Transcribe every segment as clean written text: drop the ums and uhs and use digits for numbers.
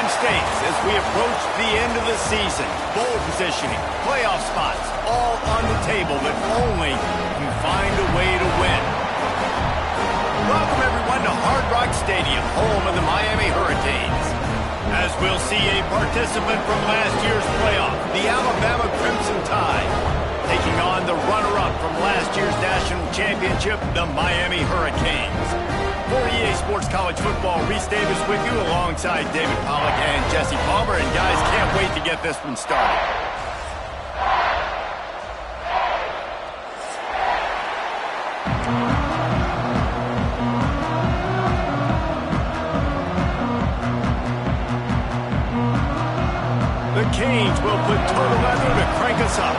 stakes as we approach the end of the season. Bowl positioning, playoff spots, all on the table that only can find a way to win. Welcome, everyone, to Hard Rock Stadium, home of the Miami Hurricanes. As we'll see a participant from last year's playoff, the Alabama Crimson Tide, taking on the runner-up from last year's national championship, the Miami Hurricanes. For EA Sports College Football, Reese Davis with you alongside David Pollack and Jesse Palmer. And guys, can't wait to get this one started. The Canes will put total leather to crank us up.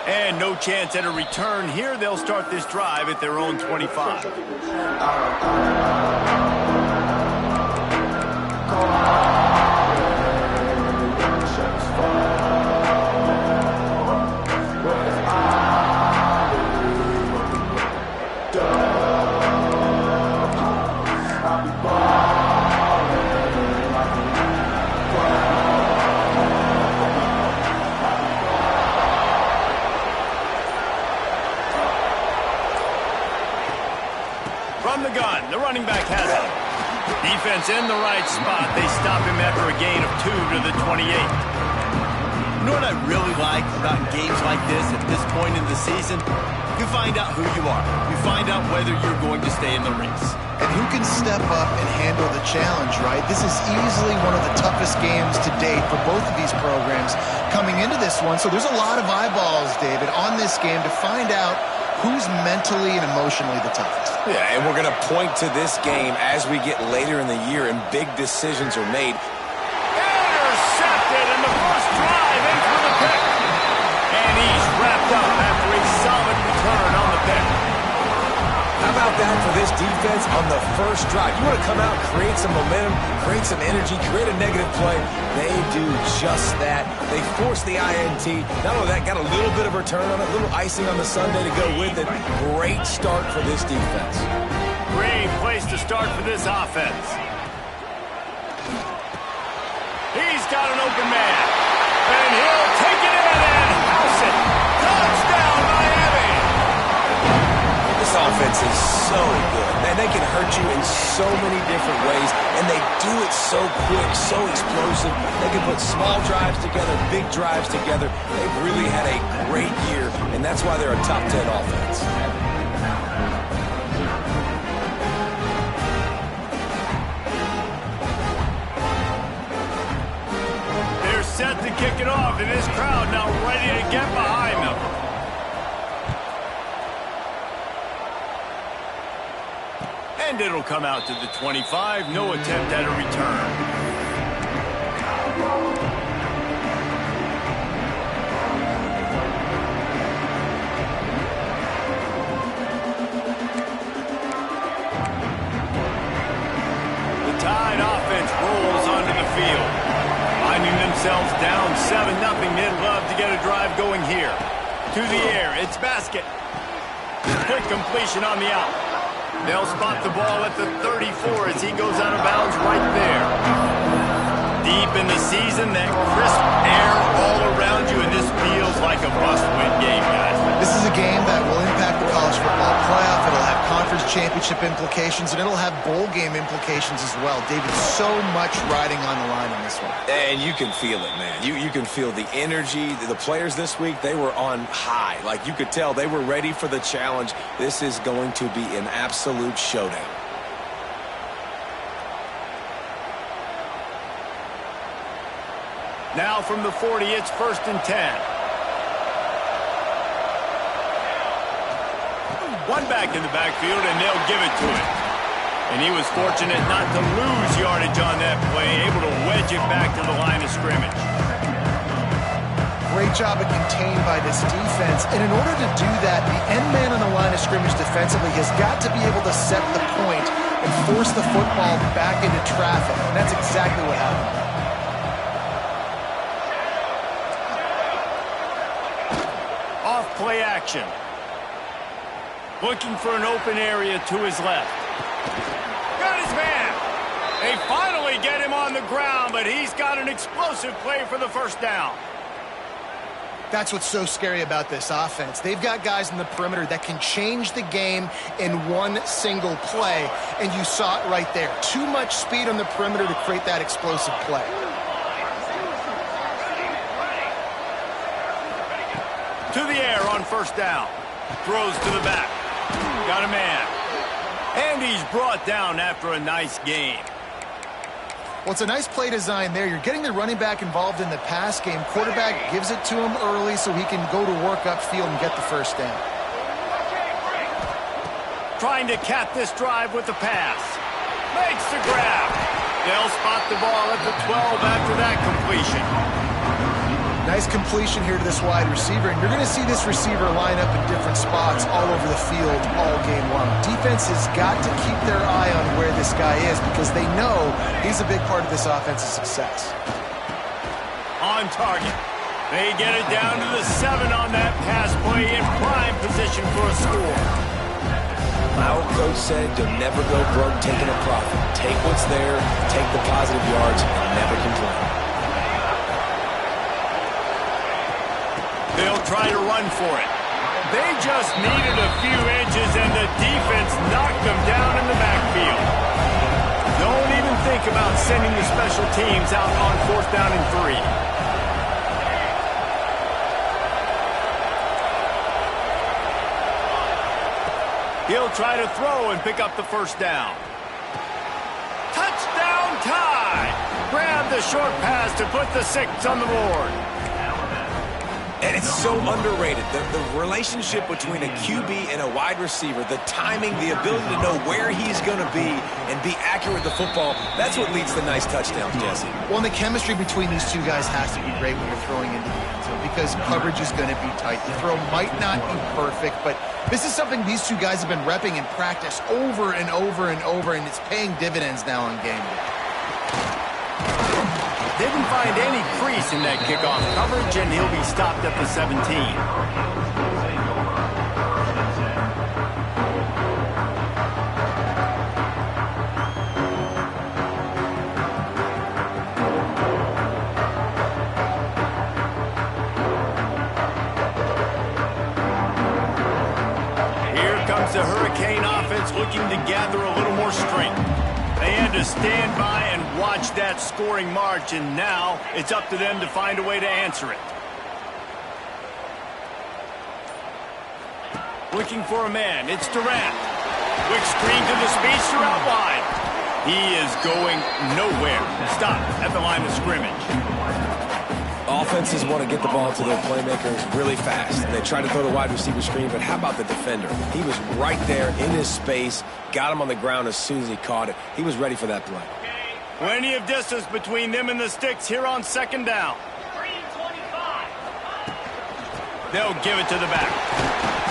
And no chance at a return here. They'll start this drive at their own 25. From the gun, the running back has it. Defense in the right spot. They stop him after a gain of 2 to the 28. You know what I really like about games like this at this point in the season? You find out who you are. You find out whether you're going to stay in the race. And who can step up and handle the challenge, right? This is easily one of the toughest games to date for both of these programs coming into this one. So there's a lot of eyeballs, David, on this game to find out who's mentally and emotionally the toughest. Yeah, and we're going to point to this game as we get later in the year and big decisions are made. Intercepted, and the first drive in for the pick. And he's wrapped up after a solid return on the pick. How about that for this defense on the first drive? You want to come out, create some momentum, create some energy, create a negative play. They do just that. They force the INT. Not only that, got a little bit of return on it, a little icing on the sundae to go with it. Great start for this defense. Great place to start for this offense. He's got an open man. And he'll take it in and house it. Touchdown, Miami! This offense is so good. Man, they can hurt you in so many different ways, and they do it so quick, so explosive. They can put small drives together, big drives together. They've really had a great year, and that's why they're a top 10 offense. They're set to kick it off, and this crowd now ready to get behind them. And it'll come out to the 25. No attempt at a return. The Tide offense rolls onto the field. Finding themselves down 7-0. They'd love to get a drive going here. To the air. It's Basket. Quick completion on the out. They'll spot the ball at the 34 as he goes out of bounds right there. Deep in the season, that crisp air all around you, and this feels like a must-win game, guys. This is a game that will impact the college football playoff. It'll have conference championship implications, and it'll have bowl game implications as well. David, so much riding on the line in this one. And you can feel it, man. You can feel the energy. The players this week, they were on high. Like, you could tell they were ready for the challenge. This is going to be an absolute showdown. Now from the 40, it's 1st and 10. One back in the backfield, and they'll give it to him. And he was fortunate not to lose yardage on that play, able to wedge it back to the line of scrimmage. Great job of contained by this defense. And in order to do that, the end man on the line of scrimmage defensively has got to be able to set the point and force the football back into traffic. And that's exactly what happened. Off play action. Looking for an open area to his left. Got his man. They finally get him on the ground, but he's got an explosive play for the first down. That's what's so scary about this offense. They've got guys in the perimeter that can change the game in one single play, and you saw it right there. Too much speed on the perimeter to create that explosive play. To the air on first down. Throws to the back. Got a man. And he's brought down after a nice game. Well, it's a nice play design there. You're getting the running back involved in the pass game. Quarterback gives it to him early so he can go to work upfield and get the first down. Trying to cap this drive with the pass. Makes the grab. They'll spot the ball at the 12 after that completion. Nice completion here to this wide receiver, and you're going to see this receiver line up in different spots all over the field all game long. Defense has got to keep their eye on where this guy is because they know he's a big part of this offense's success. On target. They get it down to the 7 on that pass play in prime position for a score. My old coach said you'll never go broke taking a profit. Take what's there, take the positive yards, and never complain. They'll try to run for it. They just needed a few inches, and the defense knocked them down in the backfield. Don't even think about sending the special teams out on 4th down and 3. He'll try to throw and pick up the first down. Touchdown tie! Grab the short pass to put the 6 on the board. And it's so underrated. The relationship between a QB and a wide receiver, the timing, the ability to know where he's going to be and be accurate with the football, that's what leads to nice touchdowns, Jesse. Well, and the chemistry between these two guys has to be great when you're throwing into the end zone because coverage is going to be tight. The throw might not be perfect, but this is something these two guys have been repping in practice over and over and over, and it's paying dividends now on game day. Didn't find any crease in that kickoff coverage, and he'll be stopped at the 17. Here comes the Hurricane offense looking to gather a little more strength. They had to stand by and watch that scoring march, and now it's up to them to find a way to answer it. Looking for a man. It's Durant. Quick screen to the speedster out wide. He is going nowhere. Stop at the line of scrimmage. Offenses want to get the ball to their playmakers really fast. And they try to throw the wide receiver screen, but how about the defender? He was right there in his space, got him on the ground as soon as he caught it. He was ready for that play. Plenty of distance between them and the sticks here on 2nd down. They'll give it to the back.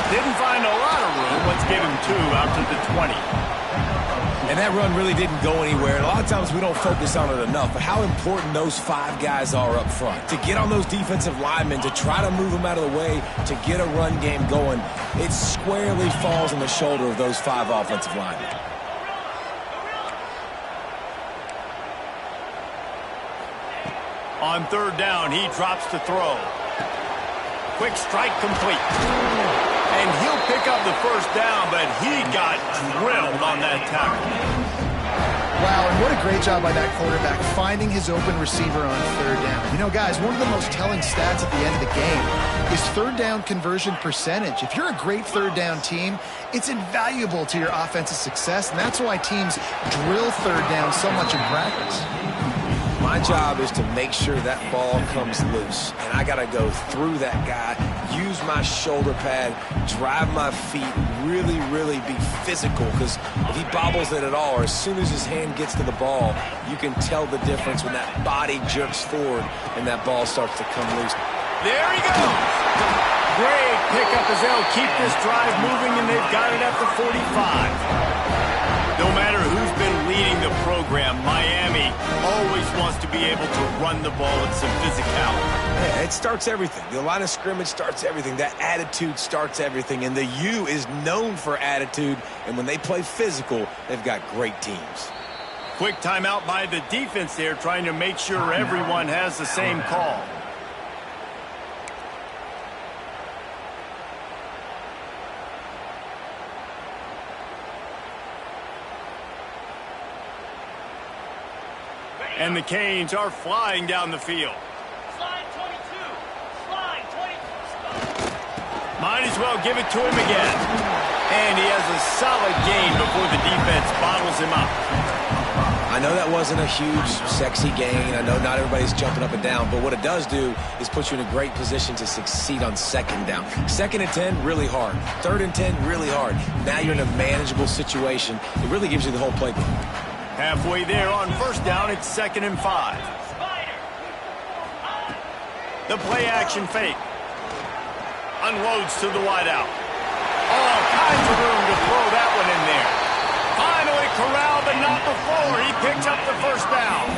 Didn't find a lot of room. Let's give him 2 out to the 20. And that run really didn't go anywhere. And a lot of times we don't focus on it enough, but how important those 5 guys are up front. To get on those defensive linemen, to try to move them out of the way, to get a run game going, it squarely falls on the shoulder of those 5 offensive linemen. On 3rd down, he drops to throw. Quick strike complete. And he'll pick up the first down, but he got drilled on that tackle. Wow, and what a great job by that quarterback finding his open receiver on 3rd down. You know, guys, one of the most telling stats at the end of the game is 3rd down conversion percentage. If you're a great 3rd down team, it's invaluable to your offensive success, and that's why teams drill 3rd down so much in practice. My job is to make sure that ball comes loose, and I got to go through that guy, use my shoulder pad, drive my feet, really be physical, because if he bobbles it at all, or as soon as his hand gets to the ball, you can tell the difference when that body jerks forward and that ball starts to come loose. There he goes! Great pickup as they'll keep this drive moving, and they've got it at the 45. No matter who's been leading the program, Miami always wants to be able to run the ball with some physicality. Yeah, it starts everything. The line of scrimmage starts everything. That attitude starts everything. And the U is known for attitude. And when they play physical, they've got great teams. Quick timeout by the defense there, trying to make sure everyone has the same call. And the Canes are flying down the field. Slide 22. Slide 22. Might as well give it to him again. And he has a solid gain before the defense bottles him up. I know that wasn't a huge, sexy gain. I know not everybody's jumping up and down. But what it does do is put you in a great position to succeed on second down. 2nd and 10, really hard. 3rd and 10, really hard. Now you're in a manageable situation. It really gives you the whole playbook. Halfway there on 1st down, it's 2nd and 5. The play action fake. Unloads to the wideout. All kinds of room to throw that one in there. Finally corralled, but not before. He picks up the 1st down.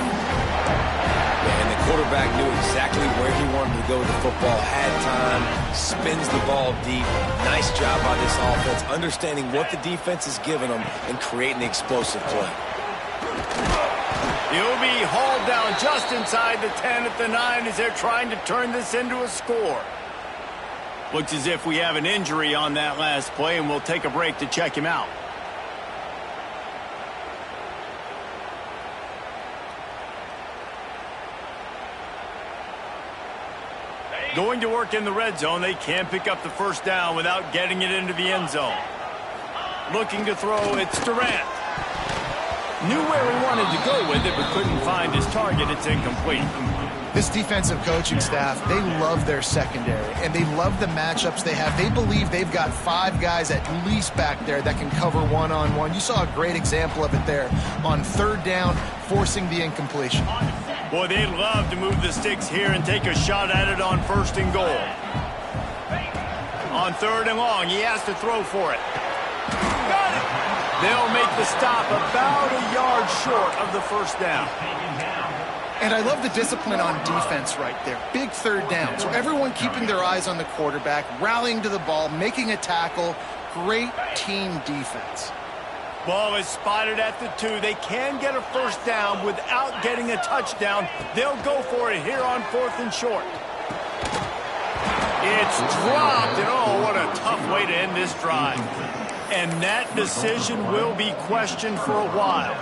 And the quarterback knew exactly where he wanted to go with the football. Had time, spins the ball deep. Nice job by this offense, understanding what the defense is giving them and creating the explosive play. He'll be hauled down just inside the 10 at the 9 as they're trying to turn this into a score. Looks as if we have an injury on that last play, and we'll take a break to check him out. Going to work in the red zone, they can't pick up the 1st down without getting it into the end zone. Looking to throw, it's Durant. Knew where he wanted to go with it, but couldn't find his target. It's incomplete. This defensive coaching staff, they love their secondary, and they love the matchups they have. They believe they've got 5 guys at least back there that can cover one-on-one. You saw a great example of it there on 3rd down, forcing the incompletion. Boy, they'd love to move the sticks here and take a shot at it on 1st and goal. On 3rd and long, he has to throw for it. Got it! They'll make the stop about a yard short of the 1st down. And I love the discipline on defense right there. Big 3rd down. So everyone keeping their eyes on the quarterback, rallying to the ball, making a tackle. Great team defense. Ball is spotted at the 2. They can get a 1st down without getting a touchdown. They'll go for it here on 4th and short. It's dropped, and oh, what a tough way to end this drive. And that decision will be questioned for a while.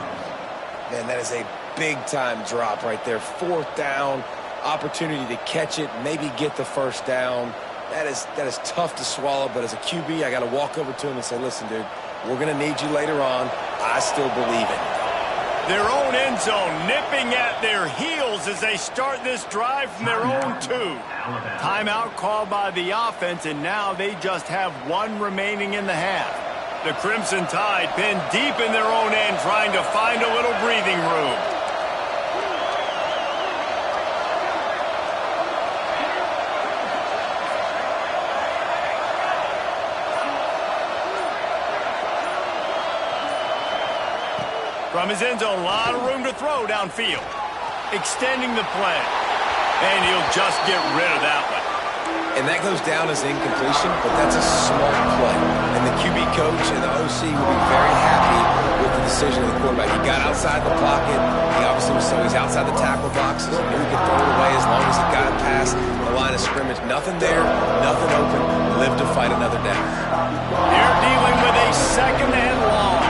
Man, that is a big-time drop right there. 4th down, opportunity to catch it, maybe get the 1st down. That is tough to swallow, but as a QB, I got to walk over to him and say, listen, dude, we're going to need you later on. I still believe it. Their own end zone nipping at their heels as they start this drive from their own 2. Timeout called by the offense, and now they just have 1 remaining in the half. The Crimson Tide pinned deep in their own end, trying to find a little breathing room. From his end zone, a lot of room to throw downfield. Extending the play. And he'll just get rid of that one. And that goes down as incompletion, but that's a smart play. And the QB coach and the OC will be very happy with the decision of the quarterback. He got outside the pocket. He obviously so he's outside the tackle boxes. He knew he could throw it away as long as he got it past the line of scrimmage. Nothing there, nothing open. Live to fight another down. They're dealing with a 2nd and long.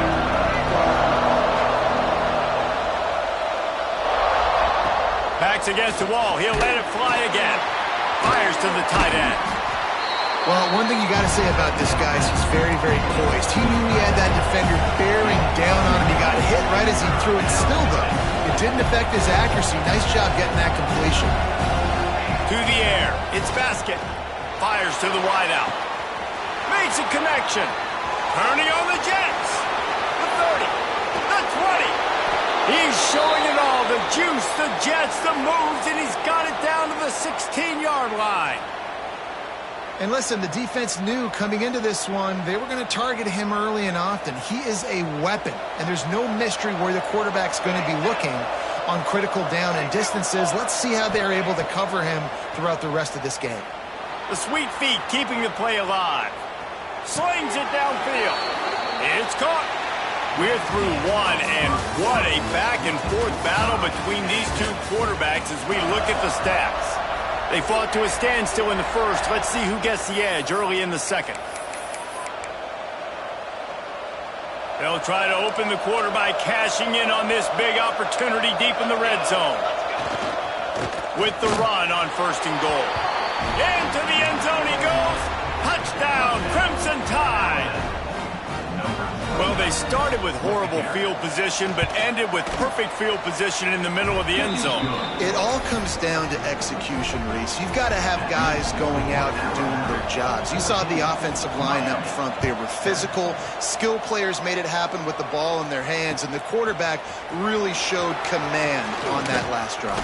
Backs against the wall. He'll let it fly again. Fires to the tight end. Well, one thing you got to say about this guy is he's very, very poised. He knew he had that defender bearing down on him. He got hit right as he threw it. Still, though, it didn't affect his accuracy. Nice job getting that completion. To the air. It's Basket. Fires to the wideout. Makes a connection. Turning on the Jets. The 30. The 20. He's showing it all. The juice, the Jets, the moves, and he's got it down to the 16-yard line. And listen, the defense knew coming into this one, they were going to target him early and often. He is a weapon, and there's no mystery where the quarterback's going to be looking on critical down and distances. Let's see how they're able to cover him throughout the rest of this game. The sweet feet keeping the play alive. Slings it downfield. It's caught. We're through one, and what a back-and-forth battle between these two quarterbacks as we look at the stats. They fought to a standstill in the first. Let's see who gets the edge early in the second. They'll try to open the quarter by cashing in on this big opportunity deep in the red zone. With the run on 1st and goal. Into the end zone he goes. Touchdown, Crimson Tide. Well, they started with horrible field position, but ended with perfect field position in the middle of the end zone. It all comes down to execution, Reese. You've got to have guys going out and doing their jobs. You saw the offensive line up front. They were physical. Skill players made it happen with the ball in their hands, and the quarterback really showed command on that last drive.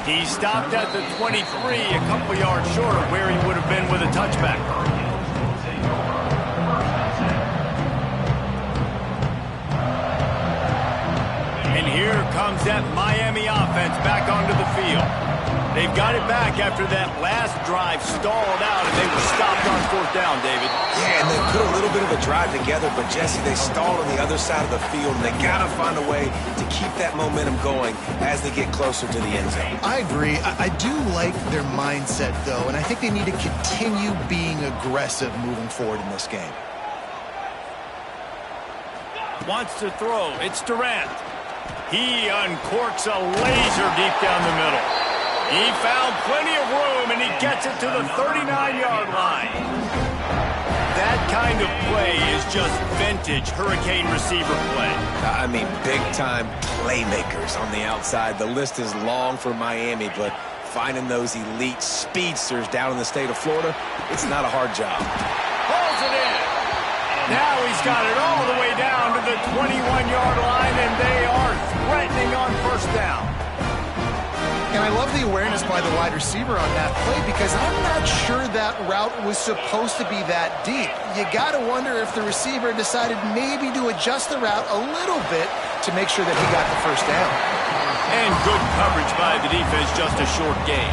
He stopped at the 23, a couple yards short of where he would have been with a touchback. And here comes that Miami offense back onto the field. They've got it back after that last drive stalled out, and they were stopped on 4th down, David. Yeah, and they put a little bit of a drive together, but, Jesse, they stalled on the other side of the field, and they got to find a way to keep that momentum going as they get closer to the end zone. I agree. I do like their mindset, though, and I think they need to continue being aggressive moving forward in this game. Wants to throw. It's Durant. He uncorks a laser deep down the middle. He found plenty of room, and he gets it to the 39-yard line. That kind of play is just vintage Hurricane receiver play. I mean, big-time playmakers on the outside. The list is long for Miami, but finding those elite speedsters down in the state of Florida, it's not a hard job. Pulls it in. Now he's got it all the way down to the 21-yard line, and they are threatening on 1st down. And I love the awareness by the wide receiver on that play because I'm not sure that route was supposed to be that deep. You got to wonder if the receiver decided maybe to adjust the route a little bit to make sure that he got the 1st down. And good coverage by the defense, just a short gain.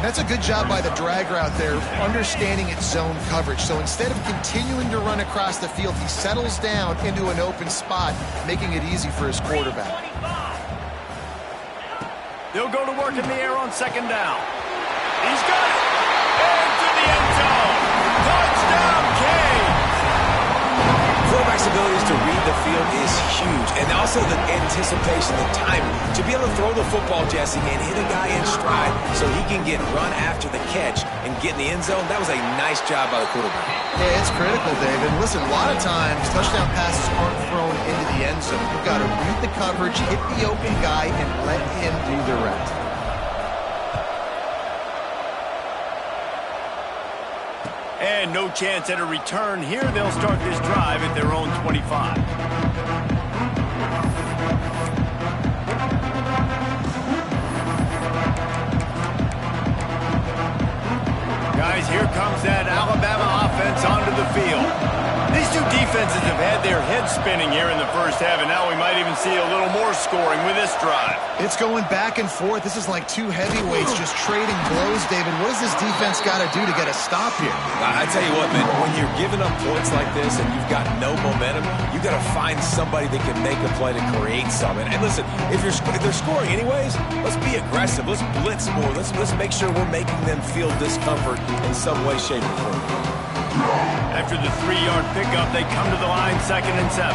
That's a good job by the drag route there, understanding its zone coverage. So instead of continuing to run across the field, he settles down into an open spot, making it easy for his quarterback. They'll go to work in the air on 2nd down. He's got it. Into the end zone. Touchdown, Canes. Quarterback's abilities to read the field is huge, and also the anticipation, the timing. To be able to throw the football, Jesse, and hit a guy in stride so he can get run after the catch and get in the end zone, that was a nice job by the quarterback. Yeah, it's critical, David. Listen, a lot of times touchdown passes aren't thrown into the end zone. You've got to read the coverage, hit the open guy, and let him do the rest. And no chance at a return here. They'll start this drive at their own 25. Guys, here comes that Alabama offense onto the field. These two defenses have had their heads spinning here in the first half, and now we might even see a little more scoring with this drive. It's going back and forth. This is like two heavyweights just trading blows, David. What does this defense got to do to get a stop here? I tell you what, man, when you're giving up points like this and you've got no momentum, you got to find somebody that can make a play to create something. And listen, if they're scoring anyways, let's be aggressive. Let's blitz more. Let's make sure we're making them feel discomfort in some way, shape, or form. After the 3-yard pickup, they come to the line 2nd and 7.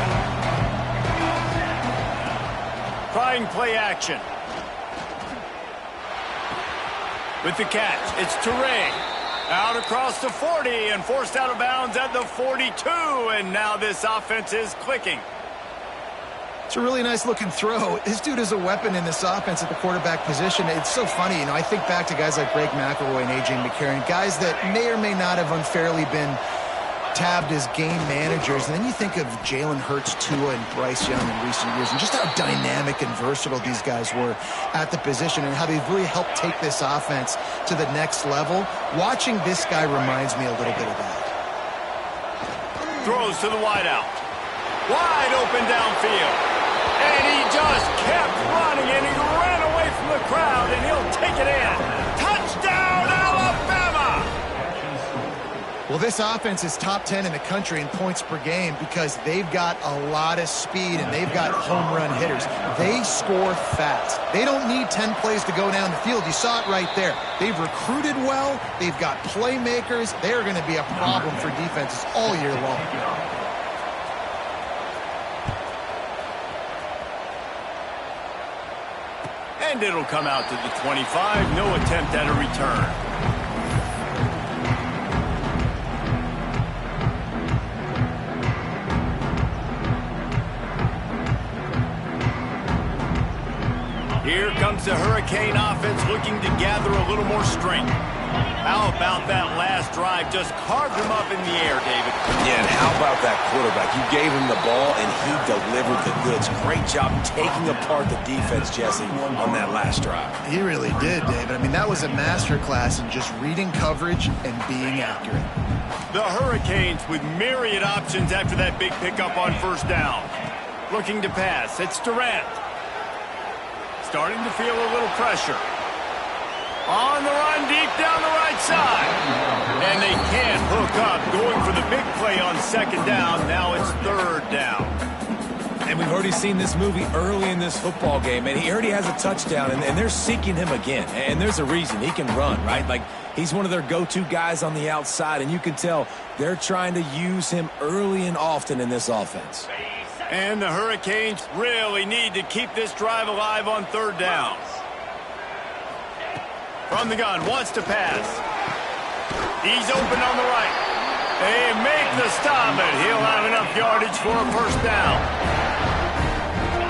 Trying play action. With the catch, it's Toure. Out across the 40 and forced out of bounds at the 42. And now this offense is clicking. It's a really nice looking throw. This dude is a weapon in this offense at the quarterback position. It's so funny, I think back to guys like Greg McElroy and A.J. McCarron, guys that may or may not have unfairly been tabbed as game managers, and then you think of Jalen Hurts, Tua, and Bryce Young in recent years, and just how dynamic and versatile these guys were at the position and how they've really helped take this offense to the next level. Watching this guy reminds me a little bit of that. Throws to the wideout. Wide open downfield. And he just kept running, and he ran away from the crowd, and he'll take it in. Touchdown, Alabama! Well, this offense is top 10 in the country in points per game because they've got a lot of speed and they've got home run hitters. They score fast. They don't need 10 plays to go down the field. You saw it right there. They've recruited well. They've got playmakers. They're going to be a problem for defenses all year long. And it'll come out to the 25. No attempt at a return. Here comes the Hurricane offense looking to gather a little more strength. How about that last drive? Just carved him up in the air, David. Yeah, and how about that quarterback? You gave him the ball, and he delivered the goods. Great job taking apart the defense, Jesse, on that last drive. He really did, David. I mean, that was a masterclass in just reading coverage and being accurate. The Hurricanes with myriad options after that big pickup on first down. Looking to pass. It's Durant. Starting to feel a little pressure. On the run, deep down the right side. And they can't hook up. Going for the big play on second down. Now it's third down. And we've already seen this movie early in this football game, and he already has a touchdown, and they're seeking him again. And there's a reason. He can run, right? Like, he's one of their go-to guys on the outside, and you can tell they're trying to use him early and often in this offense. And the Hurricanes really need to keep this drive alive on third down. From the gun, wants to pass. He's open on the right. They make the stop, and he'll have enough yardage for a first down.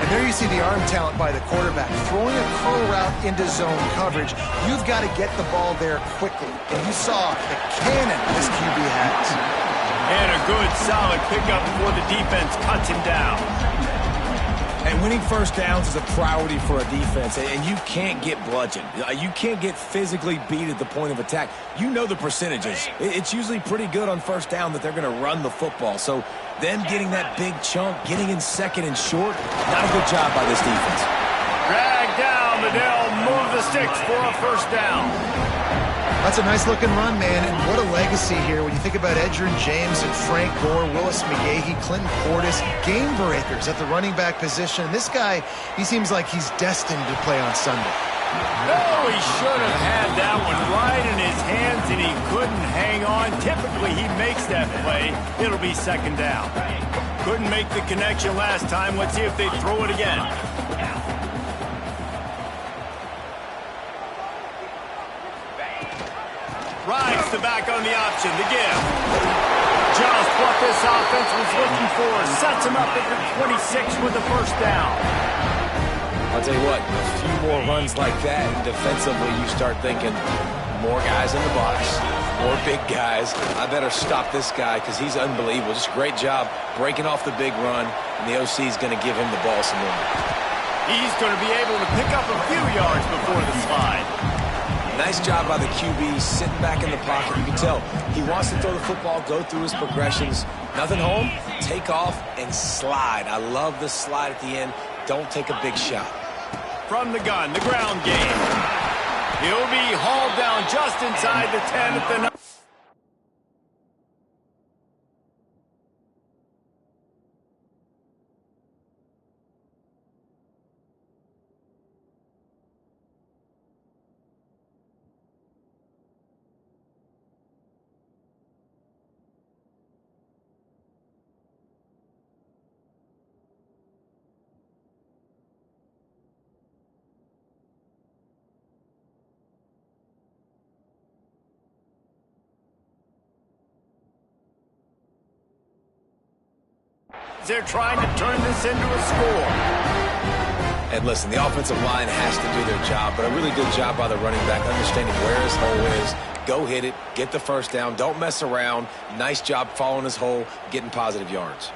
And there you see the arm talent by the quarterback. Throwing a curl route into zone coverage, you've got to get the ball there quickly. And you saw the cannon this QB has. And a good, solid pickup before the defense cuts him down. And winning first downs is a priority for a defense, and you can't get bludgeoned. You can't get physically beat at the point of attack. You know the percentages. It's usually pretty good on first down that they're going to run the football. So them getting that big chunk, getting in second and short, not a good job by this defense. Drag down, Liddell, move the sticks for a first down. That's a nice-looking run, man, and what a legacy here when you think about Edgerrin James and Frank Gore, Willis McGahee, Clinton Portis, game breakers at the running back position. This guy, he seems like he's destined to play on Sunday. No, he should have had that one right in his hands, and he couldn't hang on. Typically, he makes that play. It'll be second down. Couldn't make the connection last time. Let's see if they throw it again. Rides the back on the option, the give. Just what this offense was looking for. Sets him up at the 26 with the first down. I'll tell you what, a few more runs like that, and defensively you start thinking, more guys in the box, more big guys. I better stop this guy because he's unbelievable. Just a great job breaking off the big run, and the OC is going to give him the ball some more. He's going to be able to pick up a few yards before the slide. Nice job by the QB, sitting back in the pocket. You can tell he wants to throw the football, go through his progressions. Nothing home, take off, and slide. I love the slide at the end. Don't take a big shot. From the gun, the ground game. He'll be hauled down just inside the 10 at the 9. They're trying to turn this into a score. And listen, the offensive line has to do their job, but a really good job by the running back, understanding where his hole is, Go hit it, get the first down, don't mess around. Nice job following his hole, getting positive yards.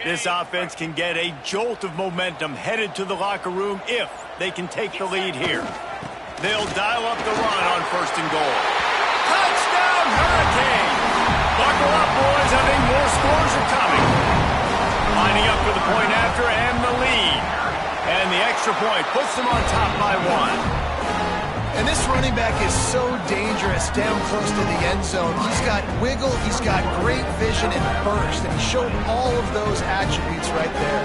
This offense can get a jolt of momentum headed to the locker room if they can take the lead here. They'll dial up the run on 1st and goal. Touchdown, Hurricane! Buckle up, boys. I think more scores are coming. Lining up for the point after and the lead. And the extra point puts them on top by 1. And this running back is so dangerous down close to the end zone. He's got wiggle, he's got great vision and burst, and he showed all of those attributes right there.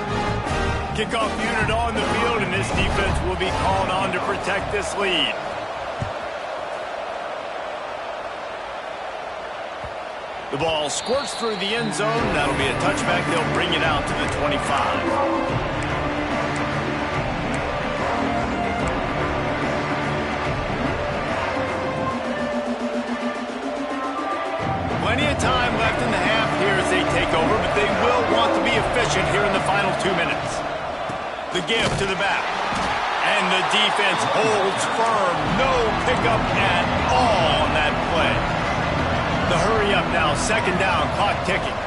Kickoff unit on the field, and this defense will be called on to protect this lead. The ball squirts through the end zone. That'll be a touchback. They'll bring it out to the 25. Plenty of time left in the half here as they take over, but they will want to be efficient here in the final 2 minutes. The give to the back. And the defense holds firm. No pickup at all on that play. The hurry up now. 2nd down. Clock ticking.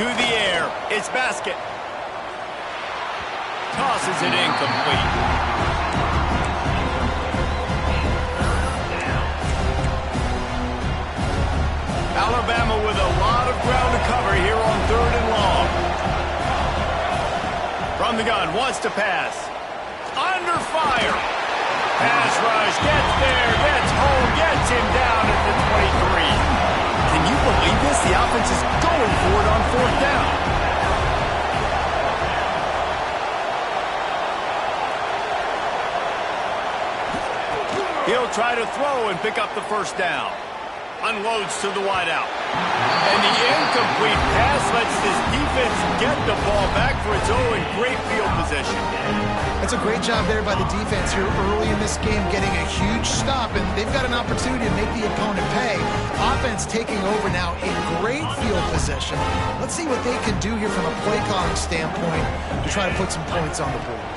To the air. It's Basket. Tosses it incomplete. Alabama with a lot of ground to cover here on 3rd and long. From the gun, wants to pass. Under fire. Pass rush, gets there, gets home, gets him down at the 23. Can you believe this? The offense is going for it on 4th down. He'll try to throw and pick up the 1st down. Unloads to the wideout. And the incomplete pass lets this defense get the ball back for its own great field position. That's a great job there by the defense here early in this game, getting a huge stop, and they've got an opportunity to make the opponent pay. Offense taking over now in great field position. Let's see what they can do here from a play calling standpoint to try to put some points on the board.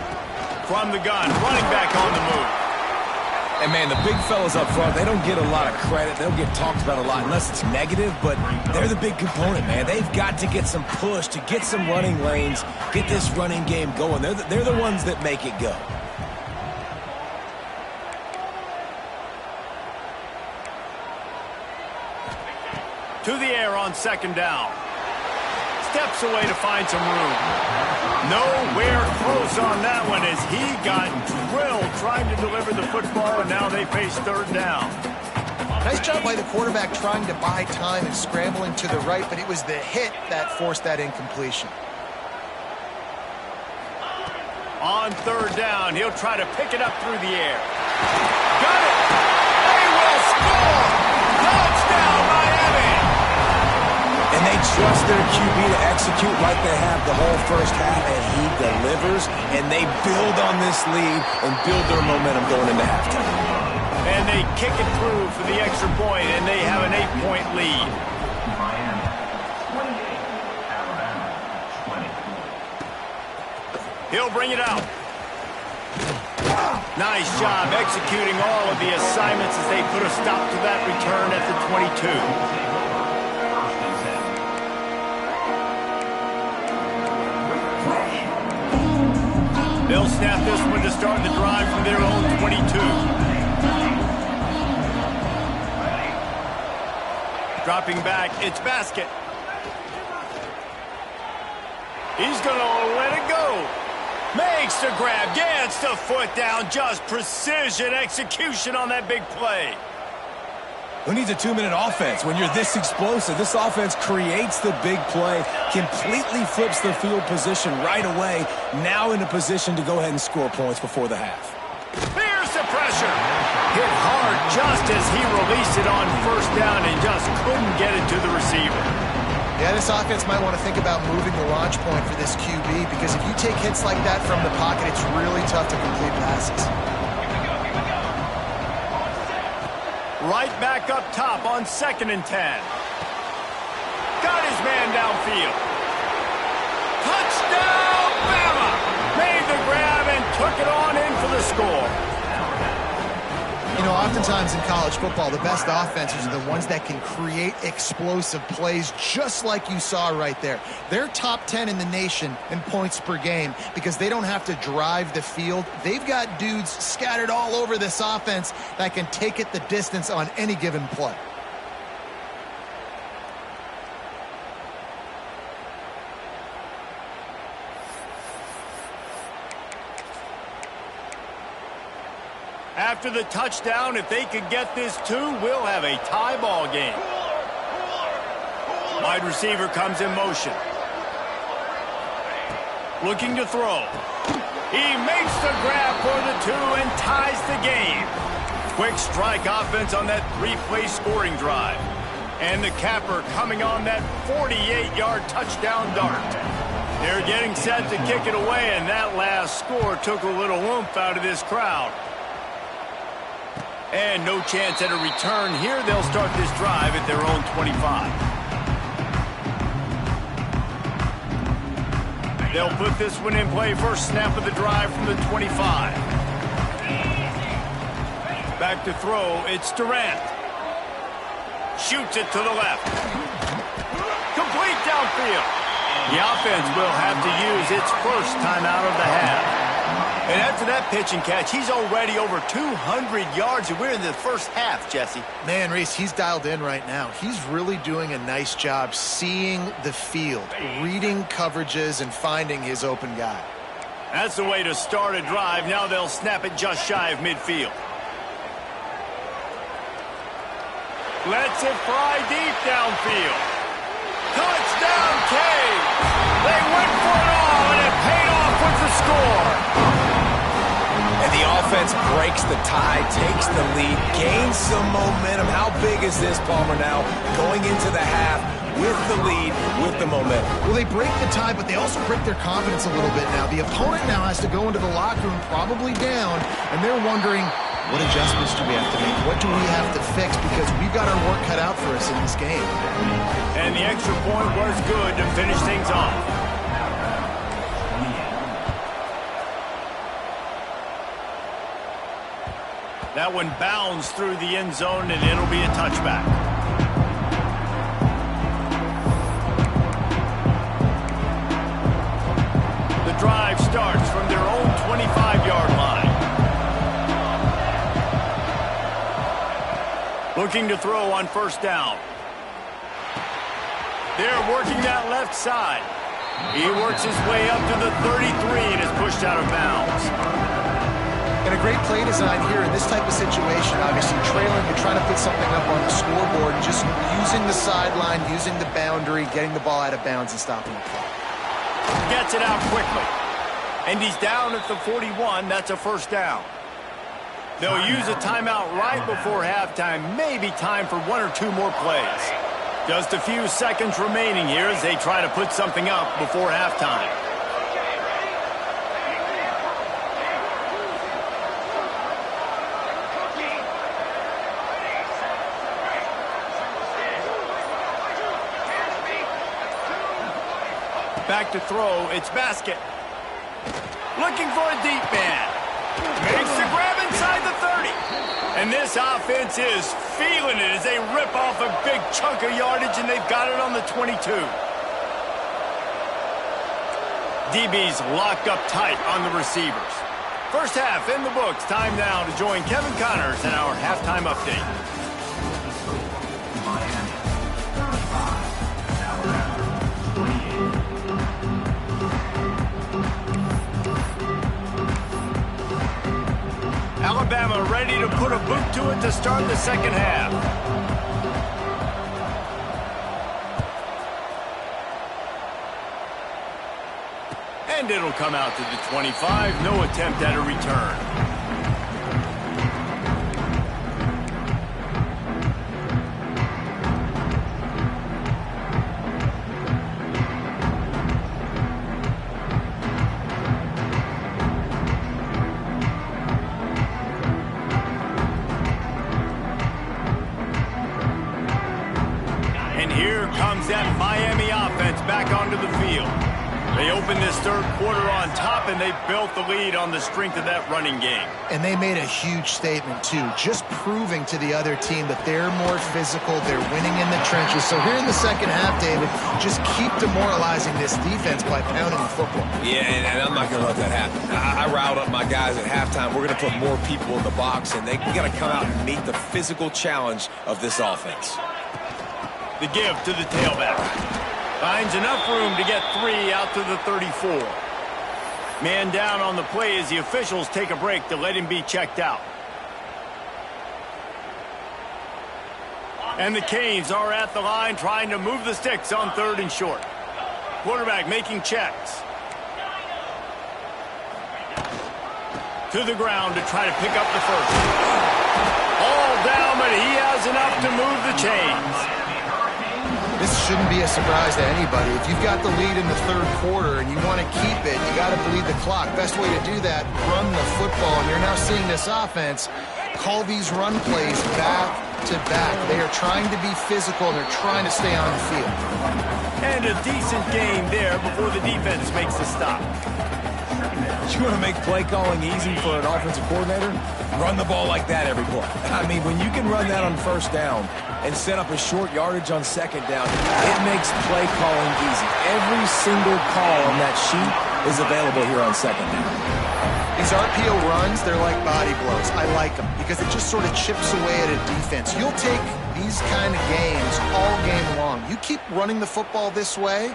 From the gun, running back on the move. And, man, the big fellas up front, they don't get a lot of credit. They don't get talked about a lot unless it's negative, but they're the big component, man. They've got to get some push, to get some running lanes, get this running game going. They're the ones that make it go. To the air on 2nd down. Steps away to find some room. Nowhere close on that one as he got drilled trying to deliver the football, and now they face 3rd down. Nice job by the quarterback trying to buy time and scrambling to the right, but it was the hit that forced that incompletion. On 3rd down, he'll try to pick it up through the air. Got it! They will score! Touchdown, Miami! And they trust their QB to execute like they have the whole 1st half, and he delivers, and they build on this lead and build their momentum going into halftime. And they kick it through for the extra point, and they have an 8-point lead. Miami 28, Alabama 20. He'll bring it out. Nice job executing all of the assignments as they put a stop to that return at the 22. They'll snap this one to start the drive from their own 22. Dropping back, it's Basket. He's going to let it go. Makes the grab, gets the foot down, just precision execution on that big play. Who needs a 2-minute offense when you're this explosive? This offense creates the big play, completely flips the field position right away, now in a position to go ahead and score points before the half. Here's the pressure. Hit hard just as he released it on 1st down and just couldn't get it to the receiver. Yeah, this offense might want to think about moving the launch point for this QB, because if you take hits like that from the pocket, it's really tough to complete passes. Right back up top on 2nd and 10. Got his man downfield. Touchdown, Bama! Made the grab and took it on in for the score. You know, oftentimes in college football, the best offenses are the ones that can create explosive plays, just like you saw right there. They're top 10 in the nation in points per game because they don't have to drive the field. They've got dudes scattered all over this offense that can take it the distance on any given play. After the touchdown, if they could get this too, we'll have a tie ball game. Wide receiver comes in motion. Looking to throw. He makes the grab for the 2 and ties the game. Quick strike offense on that 3-play scoring drive. And the capper coming on that 48-yard touchdown dart. They're getting set to kick it away, and that last score took a little oomph out of this crowd. And no chance at a return here. They'll start this drive at their own 25. They'll put this one in play. First snap of the drive from the 25. Back to throw. It's Durant. Shoots it to the left. Complete downfield. The offense will have to use its first timeout of the half. And after that pitch and catch, he's already over 200 yards, and we're in the first half, Jesse. Man, Reese, he's dialed in right now. He's really doing a nice job seeing the field, reading coverages, and finding his open guy. That's the way to start a drive. Now they'll snap it just shy of midfield. Lets it fly deep downfield. Touchdown, Cade! They went for it all, and it paid off with the score. And the offense breaks the tie, takes the lead, gains some momentum. How big is this, Palmer, now? Going into the half with the lead, with the momentum. Well, they break the tie, but they also break their confidence a little bit now. The opponent now has to go into the locker room probably down, and they're wondering, what adjustments do we have to make? What do we have to fix? Because we've got our work cut out for us in this game. And the extra point was good to finish things off. That one bounds through the end zone, and it'll be a touchback. The drive starts from their own 25-yard line. Looking to throw on first down. They're working that left side. He works his way up to the 33 and is pushed out of bounds. And a great play design here in this type of situation, obviously trailing, you're trying to put something up on the scoreboard, just using the sideline, using the boundary, getting the ball out of bounds and stopping the clock. Gets it out quickly. And he's down at the 41. That's a first down. They'll use a timeout right before halftime. Maybe time for 1 or 2 more plays. Just a few seconds remaining here as they try to put something up before halftime. Back to throw. It's Basket. Looking for a deep man. Makes the grab inside the 30. And this offense is feeling it as they rip off a big chunk of yardage, and they've got it on the 22. DB's locked up tight on the receivers. First half in the books. Time now to join Kevin Connors in our halftime update. Miami, 35, Alabama, 28. Alabama ready to put a boot to it to start the second half. And it'll come out to the 25. No attempt at a return. And here comes that Miami offense back onto the field. They opened this third quarter on top, and they built the lead on the strength of that running game. And they made a huge statement, too, just proving to the other team that they're more physical, they're winning in the trenches. So here in the second half, David, just keep demoralizing this defense by pounding the football. Yeah, and I'm not going to let that happen. I riled up my guys at halftime. We're going to put more people in the box, and we got to come out and meet the physical challenge of this offense. The give to the tailback. Finds enough room to get 3 out to the 34. Man down on the play as the officials take a break to let him be checked out. And the Canes are at the line trying to move the sticks on 3rd and short. Quarterback making checks. To the ground to try to pick up the first. All down, but he has enough to move the chains. This shouldn't be a surprise to anybody. If you've got the lead in the third quarter and you want to keep it, you got to bleed the clock. Best way to do that, run the football. And you're now seeing this offense call these run plays back to back. They are trying to be physical, and they're trying to stay on the field. And a decent game there before the defense makes the stop. You want to make play calling easy for an offensive coordinator? Run the ball like that every play. I mean, when you can run that on first down and set up a short yardage on second down, it makes play calling easy. Every single call on that sheet is available here on second down. These RPO runs, they're like body blows. I like them because it just sort of chips away at a defense. You'll take these kind of games all game long. You keep running the football this way,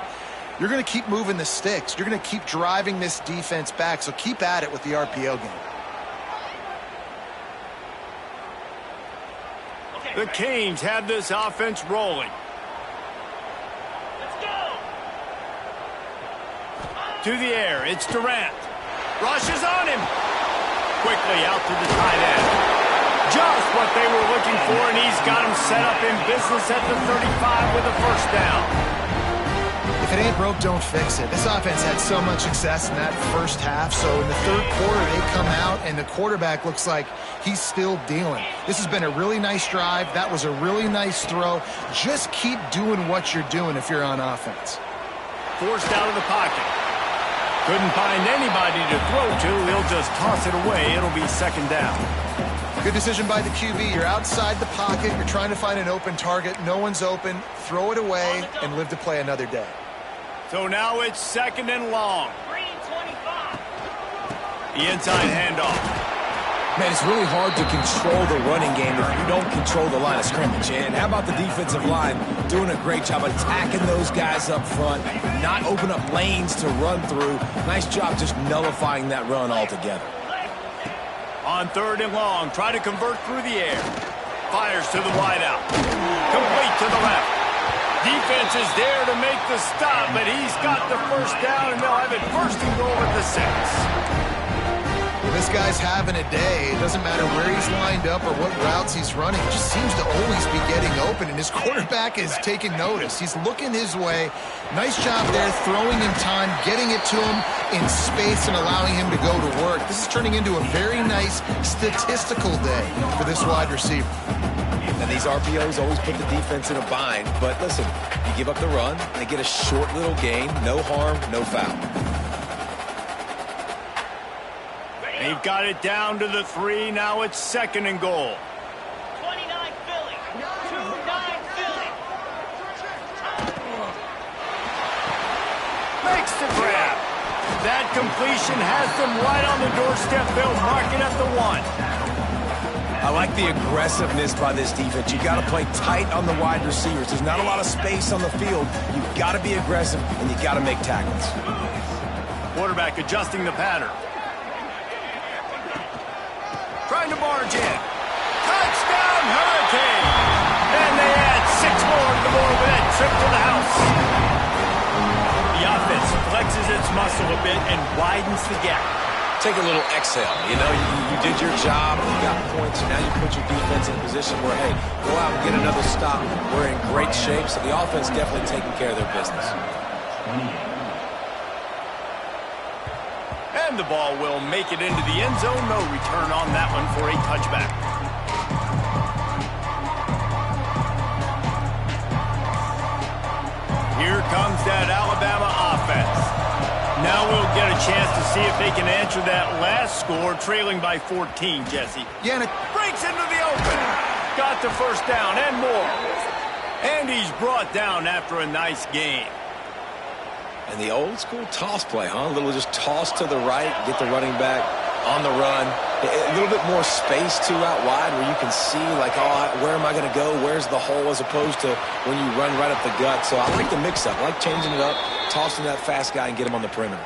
you're going to keep moving the sticks. You're going to keep driving this defense back, so keep at it with the RPO game. The Canes have this offense rolling. Let's go. To the air, it's Durant. Rushes on him. Quickly out to the tight end. Just what they were looking for, and he's got him set up in business at the 35 with a first down. If it ain't broke, don't fix it. This offense had so much success in that first half, so in the third quarter they come out and the quarterback looks like he's still dealing. This has been a really nice drive. That was a really nice throw. Just keep doing what you're doing if you're on offense. Forced out of the pocket. Couldn't find anybody to throw to. He'll just toss it away. It'll be second down. Good decision by the QB. You're outside the pocket. You're trying to find an open target. No one's open. Throw it away and live to play another day. So now it's second and long. Green 25. The inside handoff. Man, it's really hard to control the running game if you don't control the line of scrimmage. And how about the defensive line doing a great job attacking those guys up front, not open up lanes to run through. Nice job just nullifying that run altogether. On 3rd and long, try to convert through the air. Fires to the wideout. Complete to the left. Defense is there to make the stop, but he's got the first down, and they'll have it first and goal at the 6. Well, this guy's having a day. It doesn't matter where he's lined up or what routes he's running. He just seems to always be getting open, and his quarterback is taking notice. He's looking his way. Nice job there, throwing in time, getting it to him in space and allowing him to go to work. This is turning into a very nice statistical day for this wide receiver. And these RPOs always put the defense in a bind. But listen, you give up the run, they get a short little gain, no harm, no foul. They've got it down to the 3. Now it's second and goal. 29 Philly. 2-9 Philly. Makes the grab. That completion has them right on the doorstep. They'll mark it at the 1. I like the aggressiveness by this defense. You got to play tight on the wide receivers. There's not a lot of space on the field. You got to be aggressive, and you got to make tackles. Quarterback adjusting the pattern. Trying to barge in. Touchdown, Hurricane! And they add 6 more to the board with that trip to the house. The offense flexes its muscle a bit and widens the gap. Take a little exhale. You know, you did your job, you got points, and now you put your defense in a position where, hey, go out and get another stop. We're in great shape, so the offense definitely taking care of their business. And the ball will make it into the end zone. No return on that one for a touchback. here comes that Alabama offense. Now we'll get a chance to see if they can answer that last score, trailing by 14, Jesse. Yeah, and Breaks into the open. Got the first down and more. And he's brought down after a nice game. And the old school toss play, huh? A little just toss to the right, get the running back on the run. A little bit more space, too, out wide where you can see, like, oh, where am I going to go? Where's the hole, as opposed to when you run right up the gut. So I like the mix-up. I like changing it up, tossing that fast guy and get him on the perimeter.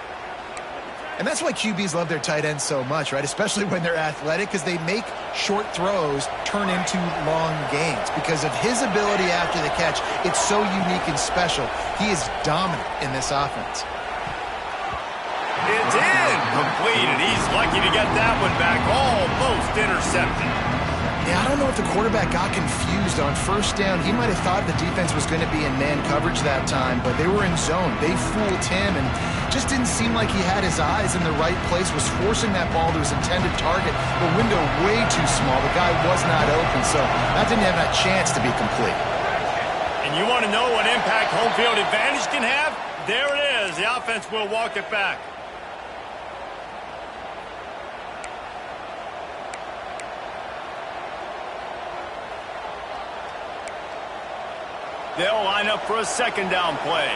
And that's why QBs love their tight ends so much, right? Especially when they're athletic, because they make short throws turn into long gains. Because of his ability after the catch, it's so unique and special. He is dominant in this offense. It's in. Complete, and he's lucky to get that one back. Almost intercepted. Yeah, I don't know if the quarterback got confused on first down. He might have thought the defense was going to be in man coverage that time, but they were in zone. They fooled him and just didn't seem like he had his eyes in the right place, was forcing that ball to his intended target. The window way too small. The guy was not open, so that didn't have that chance to be complete. And you want to know what impact home field advantage can have? There it is. The offense will walk it back. They'll line up for a second down play.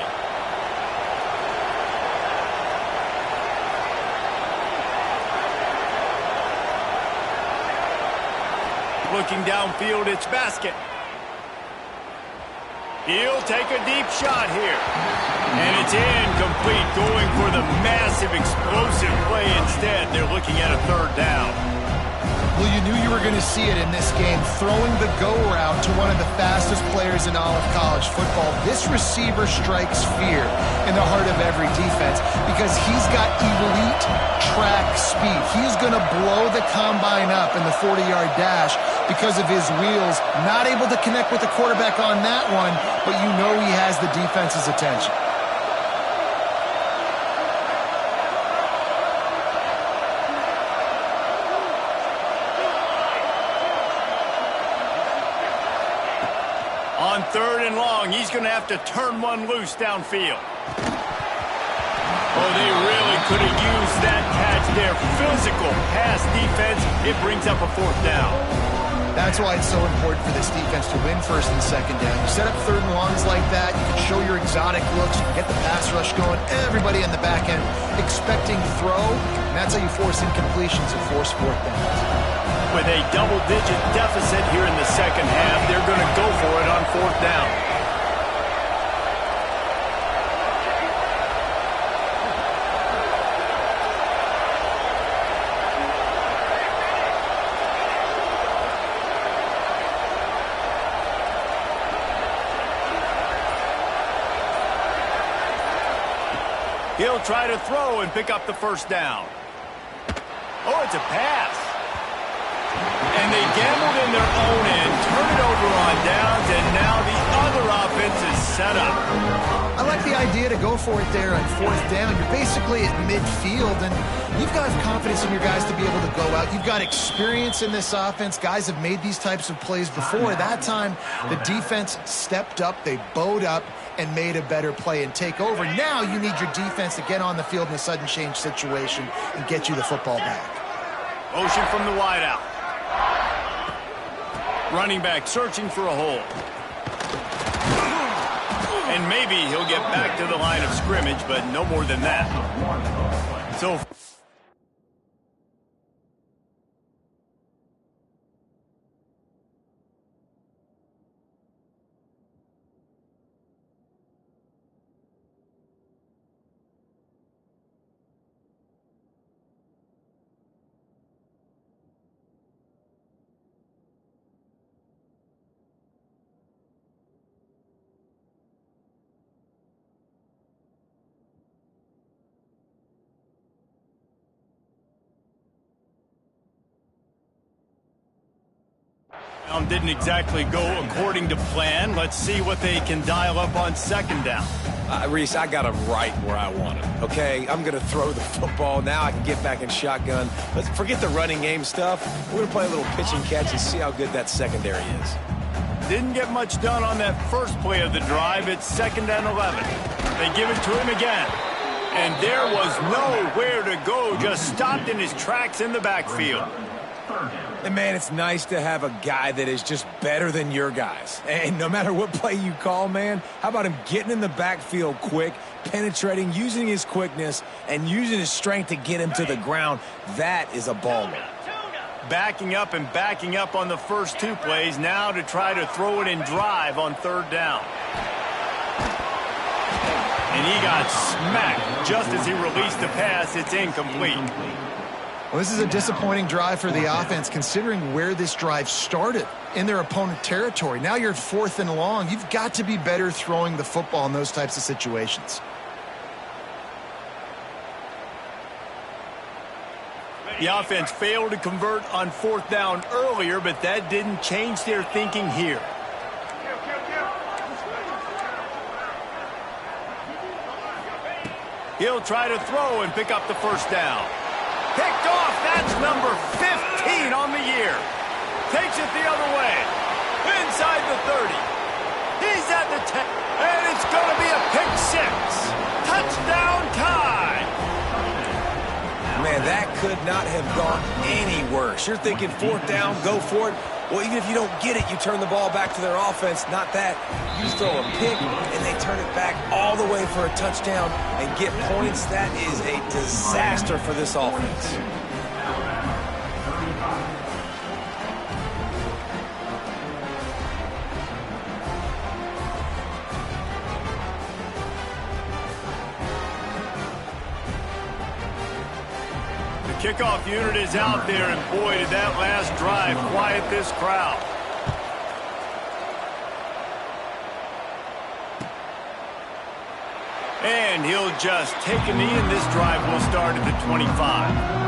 Looking downfield, it's Basket. He'll take a deep shot here. And it's incomplete, going for the massive explosive play instead. They're looking at a third down. Well, you knew you were going to see it in this game, throwing the go route to one of the fastest players in all of college football. This receiver strikes fear in the heart of every defense because he's got elite track speed. He's going to blow the combine up in the 40-yard dash because of his wheels. Not able to connect with the quarterback on that one, but you know he has the defense's attention. On third and long, he's going to have to turn one loose downfield. Oh, they really could have used that catch there. Physical pass defense. It brings up a fourth down. That's why it's so important for this defense to win first and second down. You set up third and longs like that, you can show your exotic looks, you can get the pass rush going, everybody in the back end expecting throw, and that's how you force incompletions and force fourth downs. With a double-digit deficit here in the second half, they're going to go for it on fourth down. He'll try to throw and pick up the first down. Oh, it's a pass. And they gambled in their own end, turn it over on downs, and now the other offense is set up. I like the idea to go for it there on fourth down. You're basically at midfield, and you've got confidence in your guys to be able to go out. You've got experience in this offense. Guys have made these types of plays before. That time, the defense stepped up, they bowed up, and made a better play and take over. Now you need your defense to get on the field in a sudden change situation and get you the football back. Motion from the wideout. Running back searching for a hole. And maybe he'll get back to the line of scrimmage, but no more than that. So didn't exactly go according to plan. Let's see what they can dial up on second down. Reese, I got him right where I want him, okay? I'm going to throw the football. Now I can get back in shotgun. Let's forget the running game stuff. We're going to play a little pitch and catch and see how good that secondary is. didn't get much done on that first play of the drive. It's 2nd and 11. They give it to him again. And there was nowhere to go, just stopped in his tracks in the backfield. And, man, it's nice to have a guy that is just better than your guys. And no matter what play you call, man, how about him getting in the backfield quick, penetrating, using his quickness, and using his strength to get him to the ground? That is a baller. Backing up and backing up on the first 2 plays, now to try to throw it in drive on 3rd down. And he got smacked just as he released the pass. It's incomplete. Well, this is a disappointing drive for the offense, considering where this drive started, in their opponent territory. Now you're at 4th and long. You've got to be better throwing the football in those types of situations. The offense failed to convert on 4th down earlier, but that didn't change their thinking here. He'll try to throw and pick up the first down. Picked off. That's number 15 on the year. Takes it the other way. Inside the 30. He's at the 10. And it's going to be a pick 6. Touchdown tie. Man, that could not have gone any worse. You're thinking 4th down, go for it. Well, even if you don't get it, you turn the ball back to their offense. Not that. You just throw a pick, and they turn it back all the way for a touchdown and get points. That is a disaster for this offense. Kickoff unit is out there, and boy, did that last drive quiet this crowd. And he'll just take a knee, and this drive will start at the 25.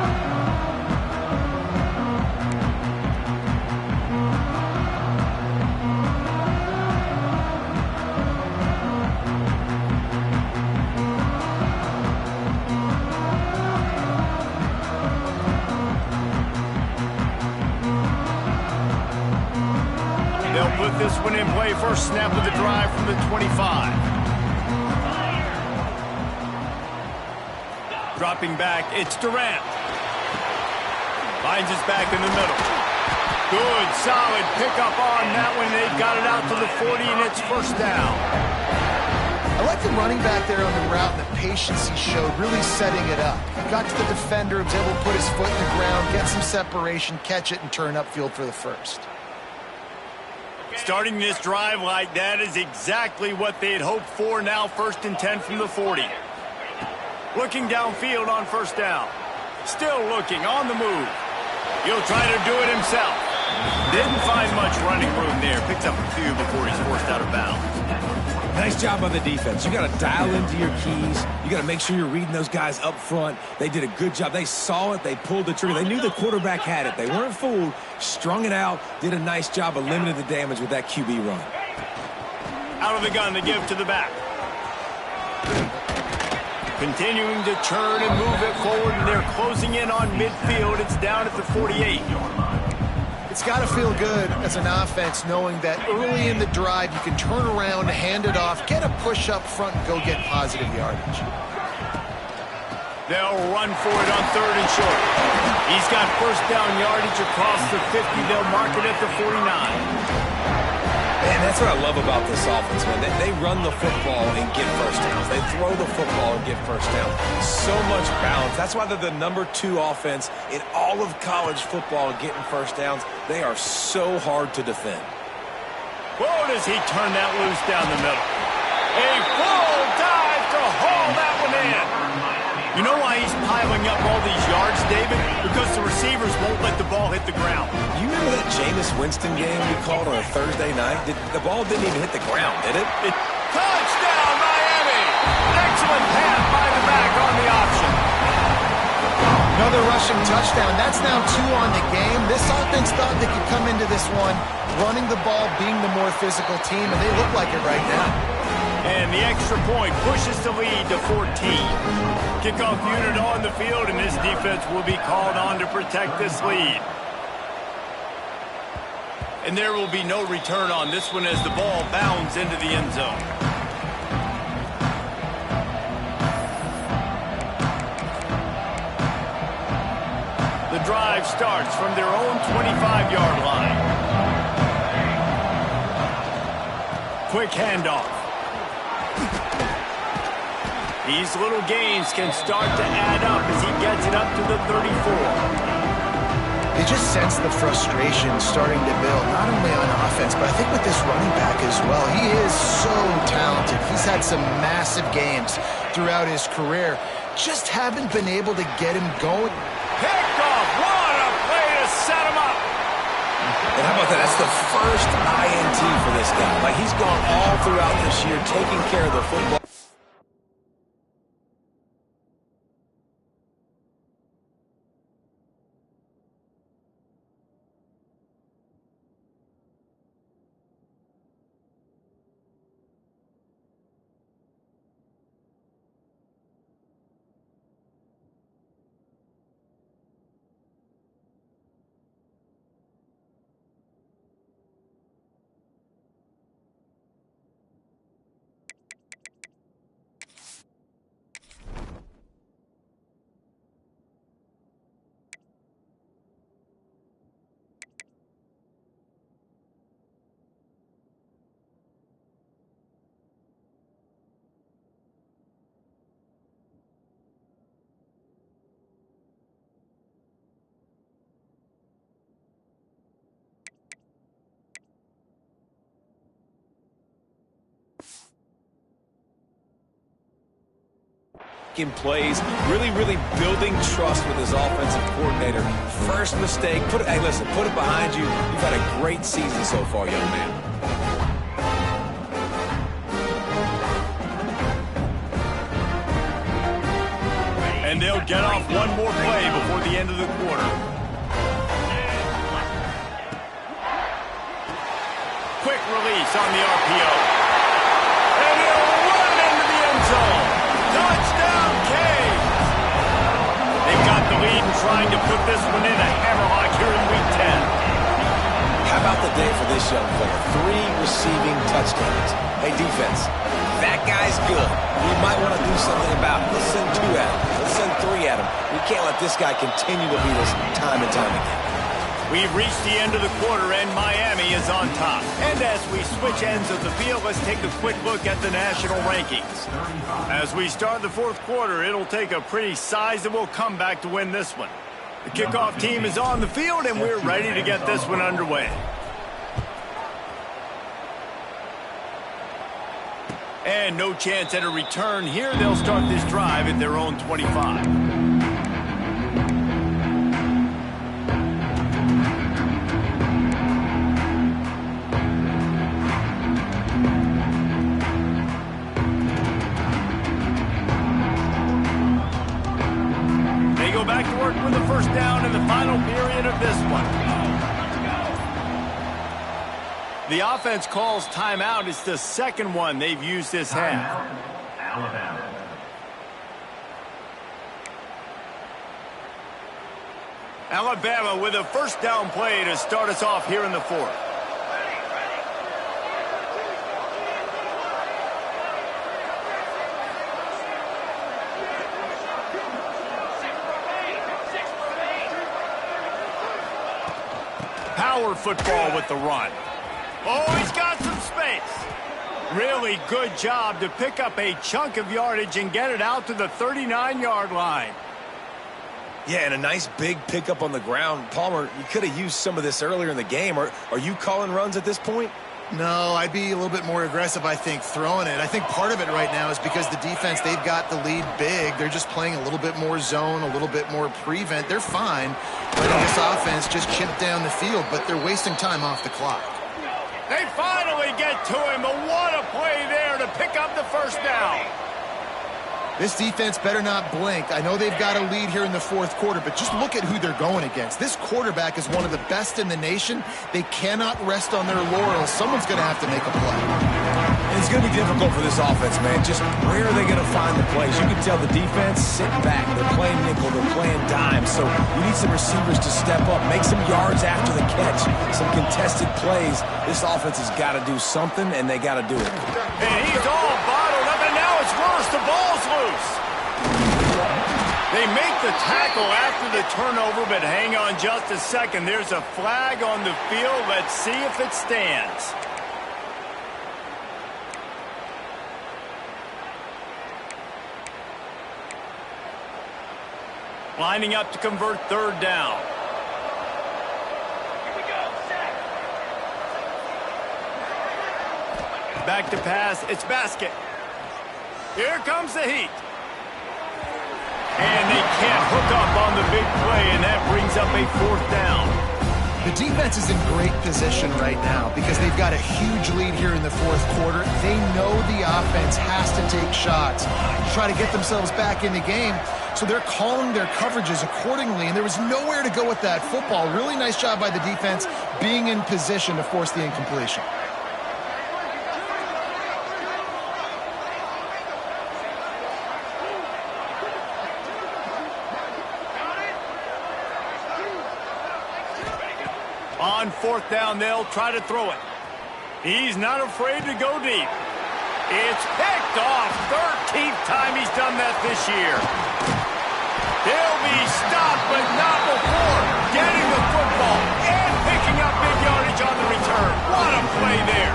Put this one in play. First snap of the drive from the 25. Dropping back, it's Durant. Finds his back in the middle. Good, solid pickup on that one. They've got it out to the 40, and it's first down. I like the running back there on the route and the patience he showed, really setting it up. He got to the defender, was able to put his foot in the ground, get some separation, catch it, and turn upfield for the first. Starting this drive like that is exactly what they had hoped for. Now 1st and 10 from the 40. Looking downfield on first down. Still looking, on the move. He'll try to do it himself. Didn't find much running room there. Picked up a few before he's forced out of bounds. Nice job by the defense. You got to dial into your keys. You got to make sure you're reading those guys up front. They did a good job. They saw it. They pulled the trigger. They knew the quarterback had it. They weren't fooled. Strung it out. Did a nice job of limiting the damage with that QB run. Out of the gun to give to the back. Continuing to turn and move it forward, and they're closing in on midfield. It's down at the 48. It's got to feel good as an offense knowing that early in the drive you can turn around, hand it off, get a push up front, and go get positive yardage. They'll run for it on 3rd and short. He's got first down yardage across the 50. They'll mark it at the 49. Man, that's what I love about this offense, man. They run the football and get first downs. They throw the football and get first downs. So much balance. That's why they're the #2 offense in all of college football getting first downs. They are so hard to defend. Whoa, does he turn that loose down the middle. A full dive to haul that one in. You know why he's piling up all these yards, David? Because the receivers won't let the ball hit the ground. You remember that Jameis Winston game we called on a Thursday night? The ball didn't even hit the ground, did it? Touchdown, Miami! Excellent pass by the back on the option. Another rushing touchdown. That's now 2 on the game. This offense thought they could come into this one running the ball, being the more physical team, and they look like it right now. And the extra point pushes the lead to 14. Kickoff unit on the field, and this defense will be called on to protect this lead. And there will be no return on this one as the ball bounds into the end zone. The drive starts from their own 25-yard line. Quick handoff. These little gains can start to add up as he gets it up to the 34. You just sense the frustration starting to build, not only on offense, but I think with this running back as well. He is so talented. He's had some massive games throughout his career. Just haven't been able to get him going. Picked off. What a play to set him up. And how about that? That's the first INT for this guy. Like, he's gone all throughout this year taking care of the football. Plays, really building trust with his offensive coordinator. First mistake, hey, listen, put it behind you. You've had a great season so far, young man. And they'll get off one more play before the end of the quarter. Quick release on the RPO. And he'll run into the end zone. Touchdown, Canes! They've got the lead and trying to put this one in a hammerlock here in Week 10. How about the day for this young player? 3 receiving touchdowns. Hey, defense, that guy's good. We might want to do something about it. Let's send 2 at him. Let's send 3 at him. We can't let this guy continue to beat us time and time again. We've reached the end of the quarter, and Miami is on top. And as we switch ends of the field, let's take a quick look at the national rankings. As we start the fourth quarter, it'll take a pretty sizable comeback to win this one. The kickoff team is on the field, and we're ready to get this one underway. And no chance at a return here. They'll start this drive at their own 25. Back to work with the first down in the final period of this one. The offense calls timeout. It's the second one they've used this half. Alabama with a first down play to start us off here in the fourth. Power football with the run. Oh, he's got some space. Really good job to pick up a chunk of yardage and get it out to the 39-yard line. Yeah, and a nice big pickup on the ground. Palmer, you could have used some of this earlier in the game. Are you calling runs at this point? No, I'd be a little bit more aggressive, I think, throwing it. I think part of it right now is because the defense, they've got the lead big. They're just playing a little bit more zone, a little bit more prevent. They're fine letting this offense just chip down the field, but they're wasting time off the clock. They finally get to him, but what a play there to pick up the first down. This defense better not blink. I know they've got a lead here in the fourth quarter, but just look at who they're going against. This quarterback is one of the best in the nation. They cannot rest on their laurels. Someone's going to have to make a play. And It's going to be difficult for this offense, man. Just where are they going to find the plays? You can tell the defense sitting back. They're playing nickel. They're playing dime. So you need some receivers to step up, make some yards after the catch, some contested plays. This offense has got to do something, and they got to do it. And he's all bottled up, and now it's worse. The ball's loose. They make the tackle after the turnover, but hang on just a second. There's a flag on the field. Let's see if it stands. Lining up to convert third down. Here we go, set. Back to pass. It's Basket. Here comes the heat. And they can't hook up on the big play, and that brings up a fourth down. The defense is in great position right now because they've got a huge lead here in the fourth quarter. They know the offense has to take shots to try to get themselves back in the game, so they're calling their coverages accordingly, and there was nowhere to go with that football. Really nice job by the defense being in position to force the incompletion. On fourth down, they'll try to throw it. He's not afraid to go deep. It's picked off. 13th time he's done that this year. He'll be stopped, but not before getting the football and picking up big yardage on the return. What a play there.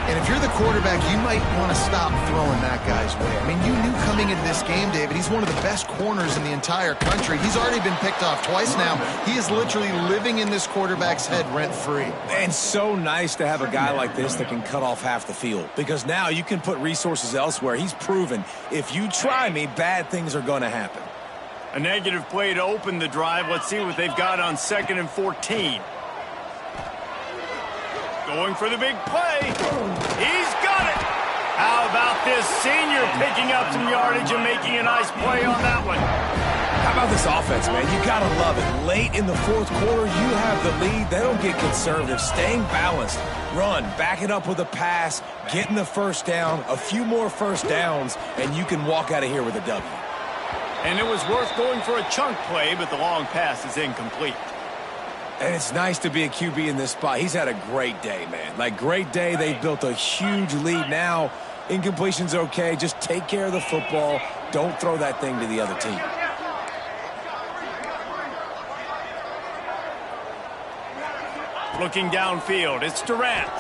And if you're the quarterback, you might want to stop throwing that guy's way. I mean, you knew coming into this game, David, he's one of the best corners in the entire country. He's already been picked off twice now. He is literally living in this quarterback's head rent-free. And so nice to have a guy like this that can cut off half the field, because now you can put resources elsewhere. He's proven if you try me, bad things are going to happen. A negative play to open the drive. Let's see what they've got on 2nd and 14. Going for the big play. He's got it. How about this senior picking up some yardage and making a nice play on that one? How about this offense, man? You got to love it. Late in the fourth quarter, you have the lead. They don't get conservative. Staying balanced. Run, back it up with a pass, getting the first down, a few more first downs, and you can walk out of here with a W. And it was worth going for a chunk play, but the long pass is incomplete. And it's nice to be a QB in this spot. He's had a great day, man. Like, great day. They've built a huge lead now. Incompletion's okay. Just take care of the football. Don't throw that thing to the other team. Looking downfield, it's Durant.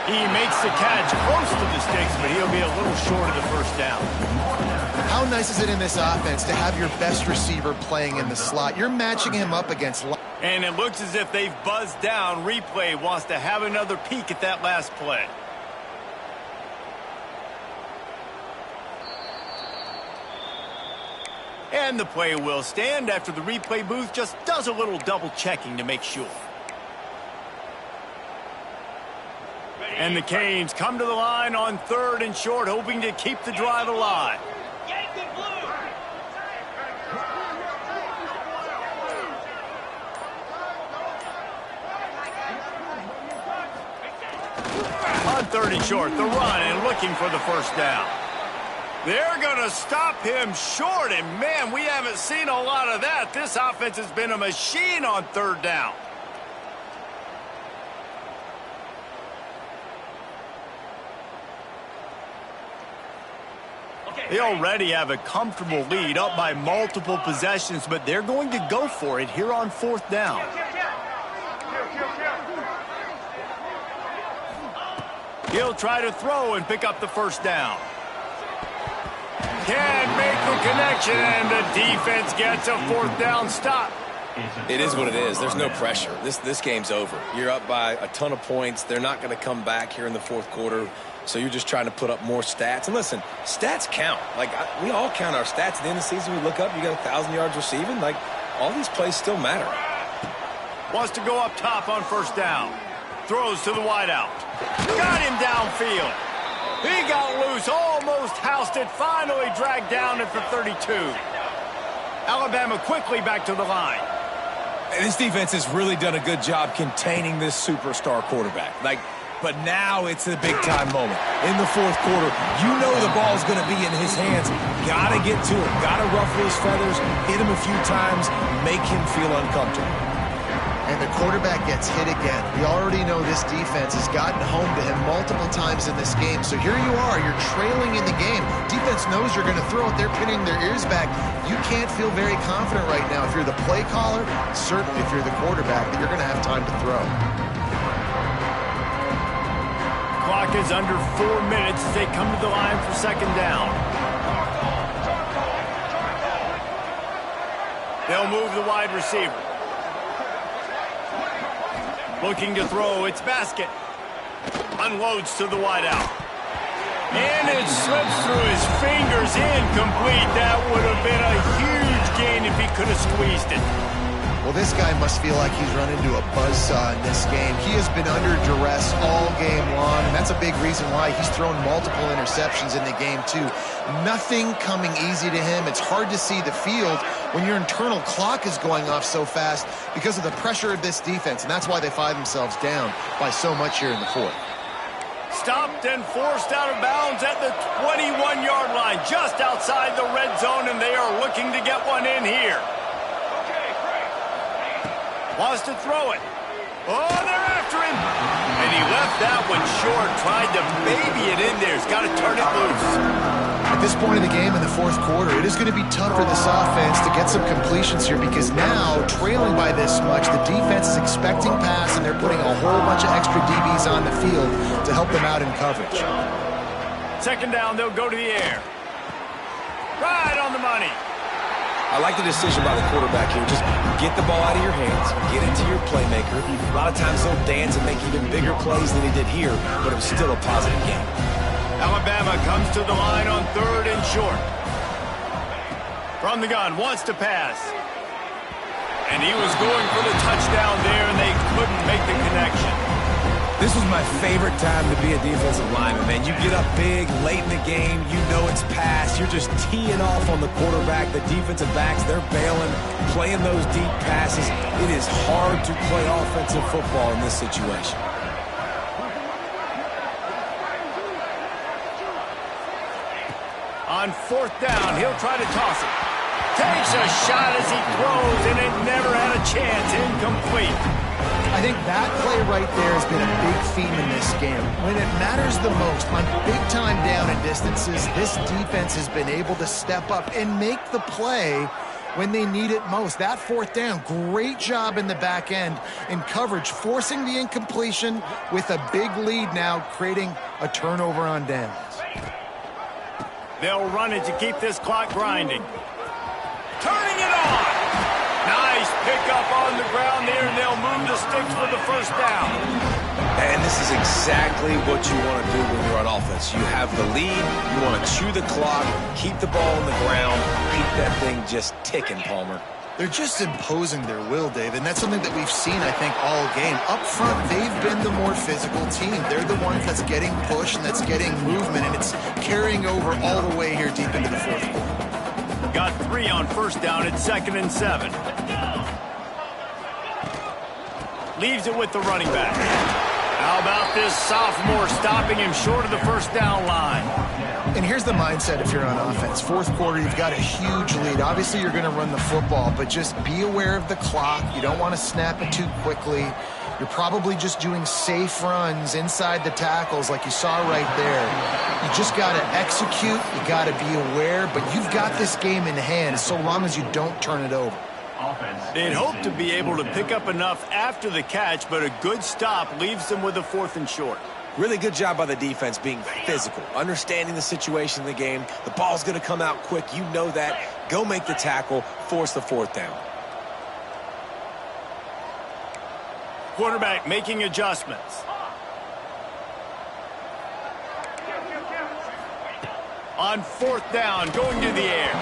He makes the catch close to the sticks, but he'll be a little short of the first down. How nice is it in this offense to have your best receiver playing in the slot? You're matching him up against... And it looks as if they've buzzed down. Replay wants to have another peek at that last play. And the play will stand after the replay booth just does a little double checking to make sure. And the Canes come to the line on 3rd and short, hoping to keep the drive alive. Yankee blue. On 3rd and short, the run and looking for the first down. They're going to stop him short, and man, we haven't seen a lot of that. This offense has been a machine on 3rd down. They already have a comfortable lead, up by multiple possessions, but they're going to go for it here on 4th down. He'll try to throw and pick up the first down. Can't make the connection, and the defense gets a 4th down stop. It is what it is. There's no pressure. This game's over. You're up by a ton of points. They're not going to come back here in the fourth quarter, so you're just trying to put up more stats. And listen, stats count. Like, we all count our stats. At the end of the season, we look up, you got 1,000 yards receiving. Like, all these plays still matter. Wants to go up top on 1st down. Throws to the wideout. Got him downfield. He got loose, almost housed it, finally dragged down at the 32. Alabama quickly back to the line. And this defense has really done a good job containing this superstar quarterback. Like, But now it's a big-time moment. In the fourth quarter, you know the ball's going to be in his hands. Got to get to him. Got to ruffle his feathers, hit him a few times, make him feel uncomfortable. And the quarterback gets hit again. We already know this defense has gotten home to him multiple times in this game. So here you are, you're trailing in the game. Defense knows you're going to throw it. They're pinning their ears back. You can't feel very confident right now if you're the play caller, certainly if you're the quarterback, that you're going to have time to throw. Clock is under 4 minutes as they come to the line for second down. They'll move the wide receiver. Looking to throw, it's Basket. Unloads to the wideout. And it slips through his fingers, incomplete. That would have been a huge gain if he could have squeezed it. Well, this guy must feel like he's run into a buzzsaw in this game. He has been under duress all game long, and that's a big reason why he's thrown multiple interceptions in the game, too. Nothing coming easy to him. It's hard to see the field when your internal clock is going off so fast because of the pressure of this defense, and that's why they find themselves down by so much here in the fourth. Stopped and forced out of bounds at the 21-yard line, just outside the red zone, and they are looking to get one in here. Wants to throw it. Oh, they're after him. And he left that one short, tried to baby it in there. He's got to turn it loose. At this point in the game, in the fourth quarter, it is going to be tough for this offense to get some completions here because now, trailing by this much, the defense is expecting pass, and they're putting a whole bunch of extra DBs on the field to help them out in coverage. Second down, they'll go to the air. Right on the money. I like the decision by the quarterback here. Just get the ball out of your hands, get it to your playmaker. A lot of times he'll dance and make even bigger plays than he did here, but it was still a positive game. Alabama comes to the line on third and short. From the gun, wants to pass. And he was going for the touchdown there, and they couldn't make the connection. This was my favorite time to be a defensive lineman, man. You get up big, late in the game, you know it's past. You're just teeing off on the quarterback. The defensive backs, they're bailing, playing those deep passes. It is hard to play offensive football in this situation. On fourth down, he'll try to toss it. Takes a shot as he throws, and it never had a chance. Incomplete. I think that play right there has been a big theme in this game. When it matters the most, on big-time down and distances, this defense has been able to step up and make the play when they need it most. That fourth down, great job in the back end in coverage, forcing the incompletion with a big lead now, creating a turnover on downs. They'll run it to keep this clock grinding. Turning it on! Nice pickup on the ground there, and they'll move the sticks for the first down. And this is exactly what you want to do when you're on offense. You have the lead, you want to chew the clock, keep the ball on the ground, keep that thing just ticking, Palmer. They're just imposing their will, Dave, and that's something that we've seen, I think, all game. Up front, they've been the more physical team. They're the ones that's getting pushed and that's getting movement, and it's carrying over all the way here deep into the fourth quarter. Got 3 on first down at 2nd and 7. Leaves it with the running back. How about this sophomore stopping him short of the first down line? And here's the mindset if you're on offense. Fourth quarter, you've got a huge lead. Obviously, you're going to run the football, but just be aware of the clock. You don't want to snap it too quickly. You're probably just doing safe runs inside the tackles like you saw right there. You just got to execute. You got to be aware, but you've got this game in hand so long as you don't turn it over. They'd hope to be able to pick up enough after the catch, but a good stop leaves them with a 4th and short. Really good job by the defense being physical, understanding the situation in the game. The ball's going to come out quick. You know that. Go make the tackle, force the 4th down. Quarterback making adjustments. On 4th down, going to the air.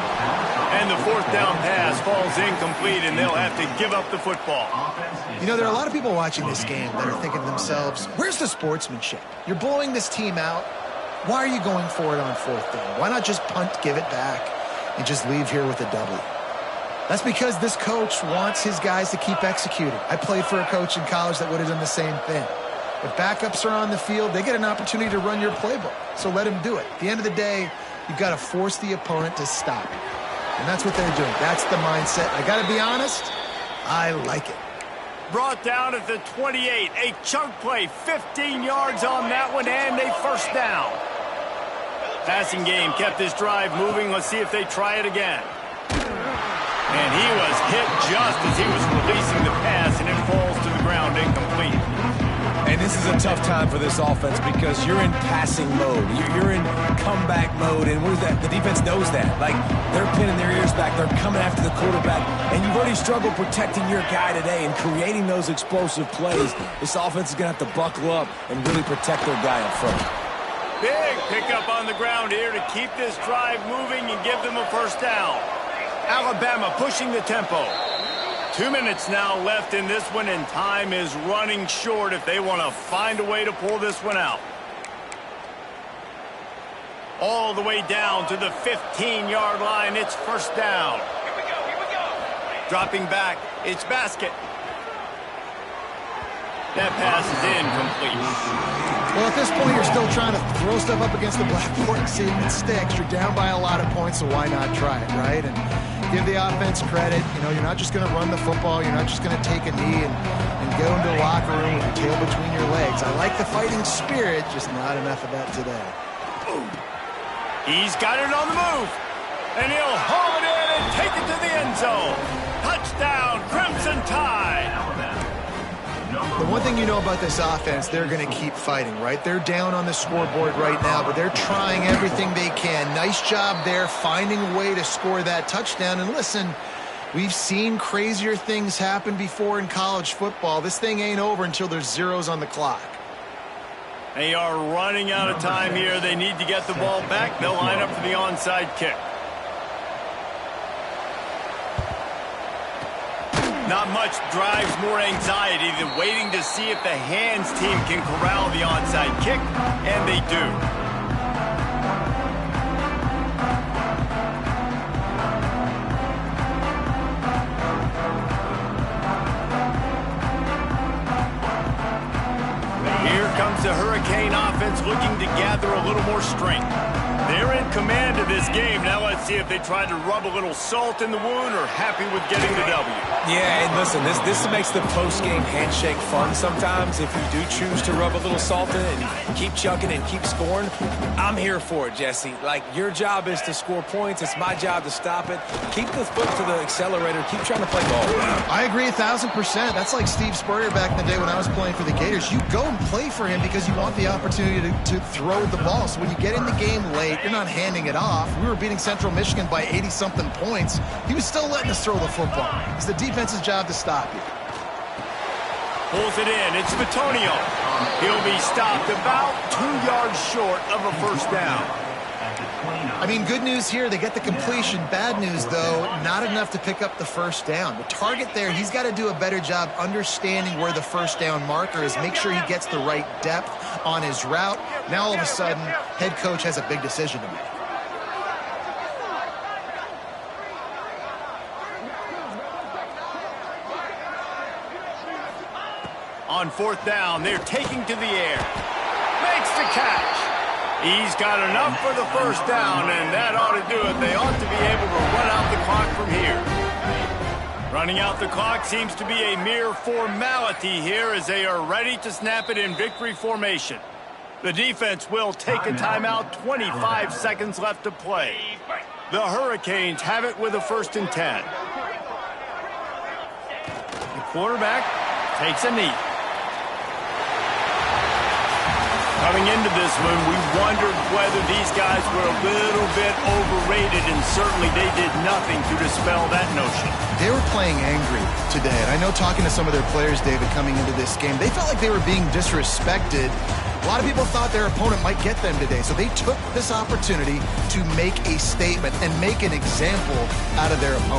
And the 4th down pass falls incomplete, and they'll have to give up the football. You know, there are a lot of people watching this game that are thinking to themselves, where's the sportsmanship? You're blowing this team out. Why are you going for it on 4th down? Why not just punt, give it back, and just leave here with a W? That's because this coach wants his guys to keep executing. I played for a coach in college that would have done the same thing. If backups are on the field, they get an opportunity to run your playbook. So let them do it. At the end of the day, you've got to force the opponent to stop. And that's what they're doing. That's the mindset. I got to be honest, I like it. Brought down at the 28. A chunk play, 15 yards on that one, and a first down. Passing game kept this drive moving. Let's see if they try it again. And he was hit just as he was releasing the pass, and it falls to the ground incomplete. And this is a tough time for this offense because you're in passing mode. You're in comeback mode, and what is that? The defense knows that. Like, they're pinning their ears back. They're coming after the quarterback, and you've already struggled protecting your guy today and creating those explosive plays. This offense is going to have to buckle up and really protect their guy up front. Big pickup on the ground here to keep this drive moving and give them a first down. Alabama pushing the tempo. 2 minutes now left in this one, and time is running short if they want to find a way to pull this one out. All the way down to the 15-yard line. It's first down. Here we go. Dropping back. It's Basket. That pass is incomplete. Well, at this point, you're still trying to throw stuff up against the blackboard and see if it sticks. You're down by a lot of points, so why not try it, right? And give the offense credit. You know, you're not just going to run the football. You're not just going to take a knee and go into the locker room with your tail between your legs. I like the fighting spirit, just not enough of that today. He's got it on the move. And he'll haul it in and take it to the end zone. Touchdown, Crimson Tide. The one thing you know about this offense, they're going to keep fighting, right? They're down on the scoreboard right now, but they're trying everything they can. Nice job there, finding a way to score that touchdown. And listen, we've seen crazier things happen before in college football. This thing ain't over until there's zeros on the clock. They are running out of time here. They need to get the ball back. They'll line up for the onside kick. Not much drives more anxiety than waiting to see if the hands team can corral the onside kick, and they do. Here comes the Hurricane offense looking to gather a little more strength. They're in command of this game. Now let's see if they try to rub a little salt in the wound or happy with getting the W. Yeah, and listen, this makes the post-game handshake fun sometimes. If you do choose to rub a little salt in it and keep chucking and keep scoring, I'm here for it, Jesse. Like, your job is to score points. It's my job to stop it. Keep the foot to the accelerator. Keep trying to play ball. I agree 1,000%. That's like Steve Spurrier back in the day when I was playing for the Gators. You go and play for him because you want the opportunity to throw the ball. So when you get in the game late, you're not handing it off. We were beating Central Michigan by 80-something points. He was still letting us throw the football. It's the defense's job to stop you. Pulls it in. It's Bitonio. He'll be stopped about 2 yards short of a first down. I mean, good news here, they get the completion. Bad news, though, not enough to pick up the first down. The target there, he's got to do a better job understanding where the first down marker is, make sure he gets the right depth on his route. Now, all of a sudden, head coach has a big decision to make. On fourth down, they're taking to the air. Makes the catch. He's got enough for the first down, and that ought to do it. They ought to be able to run out the clock from here. Running out the clock seems to be a mere formality here as they are ready to snap it in victory formation. The defense will take a timeout, 25 seconds left to play. The Hurricanes have it with a 1st and 10. The quarterback takes a knee. Coming into this one, we wondered whether these guys were a little bit overrated, and certainly they did nothing to dispel that notion. They were playing angry today, and I know talking to some of their players, David, coming into this game, they felt like they were being disrespected. A lot of people thought their opponent might get them today, so they took this opportunity to make a statement and make an example out of their opponent.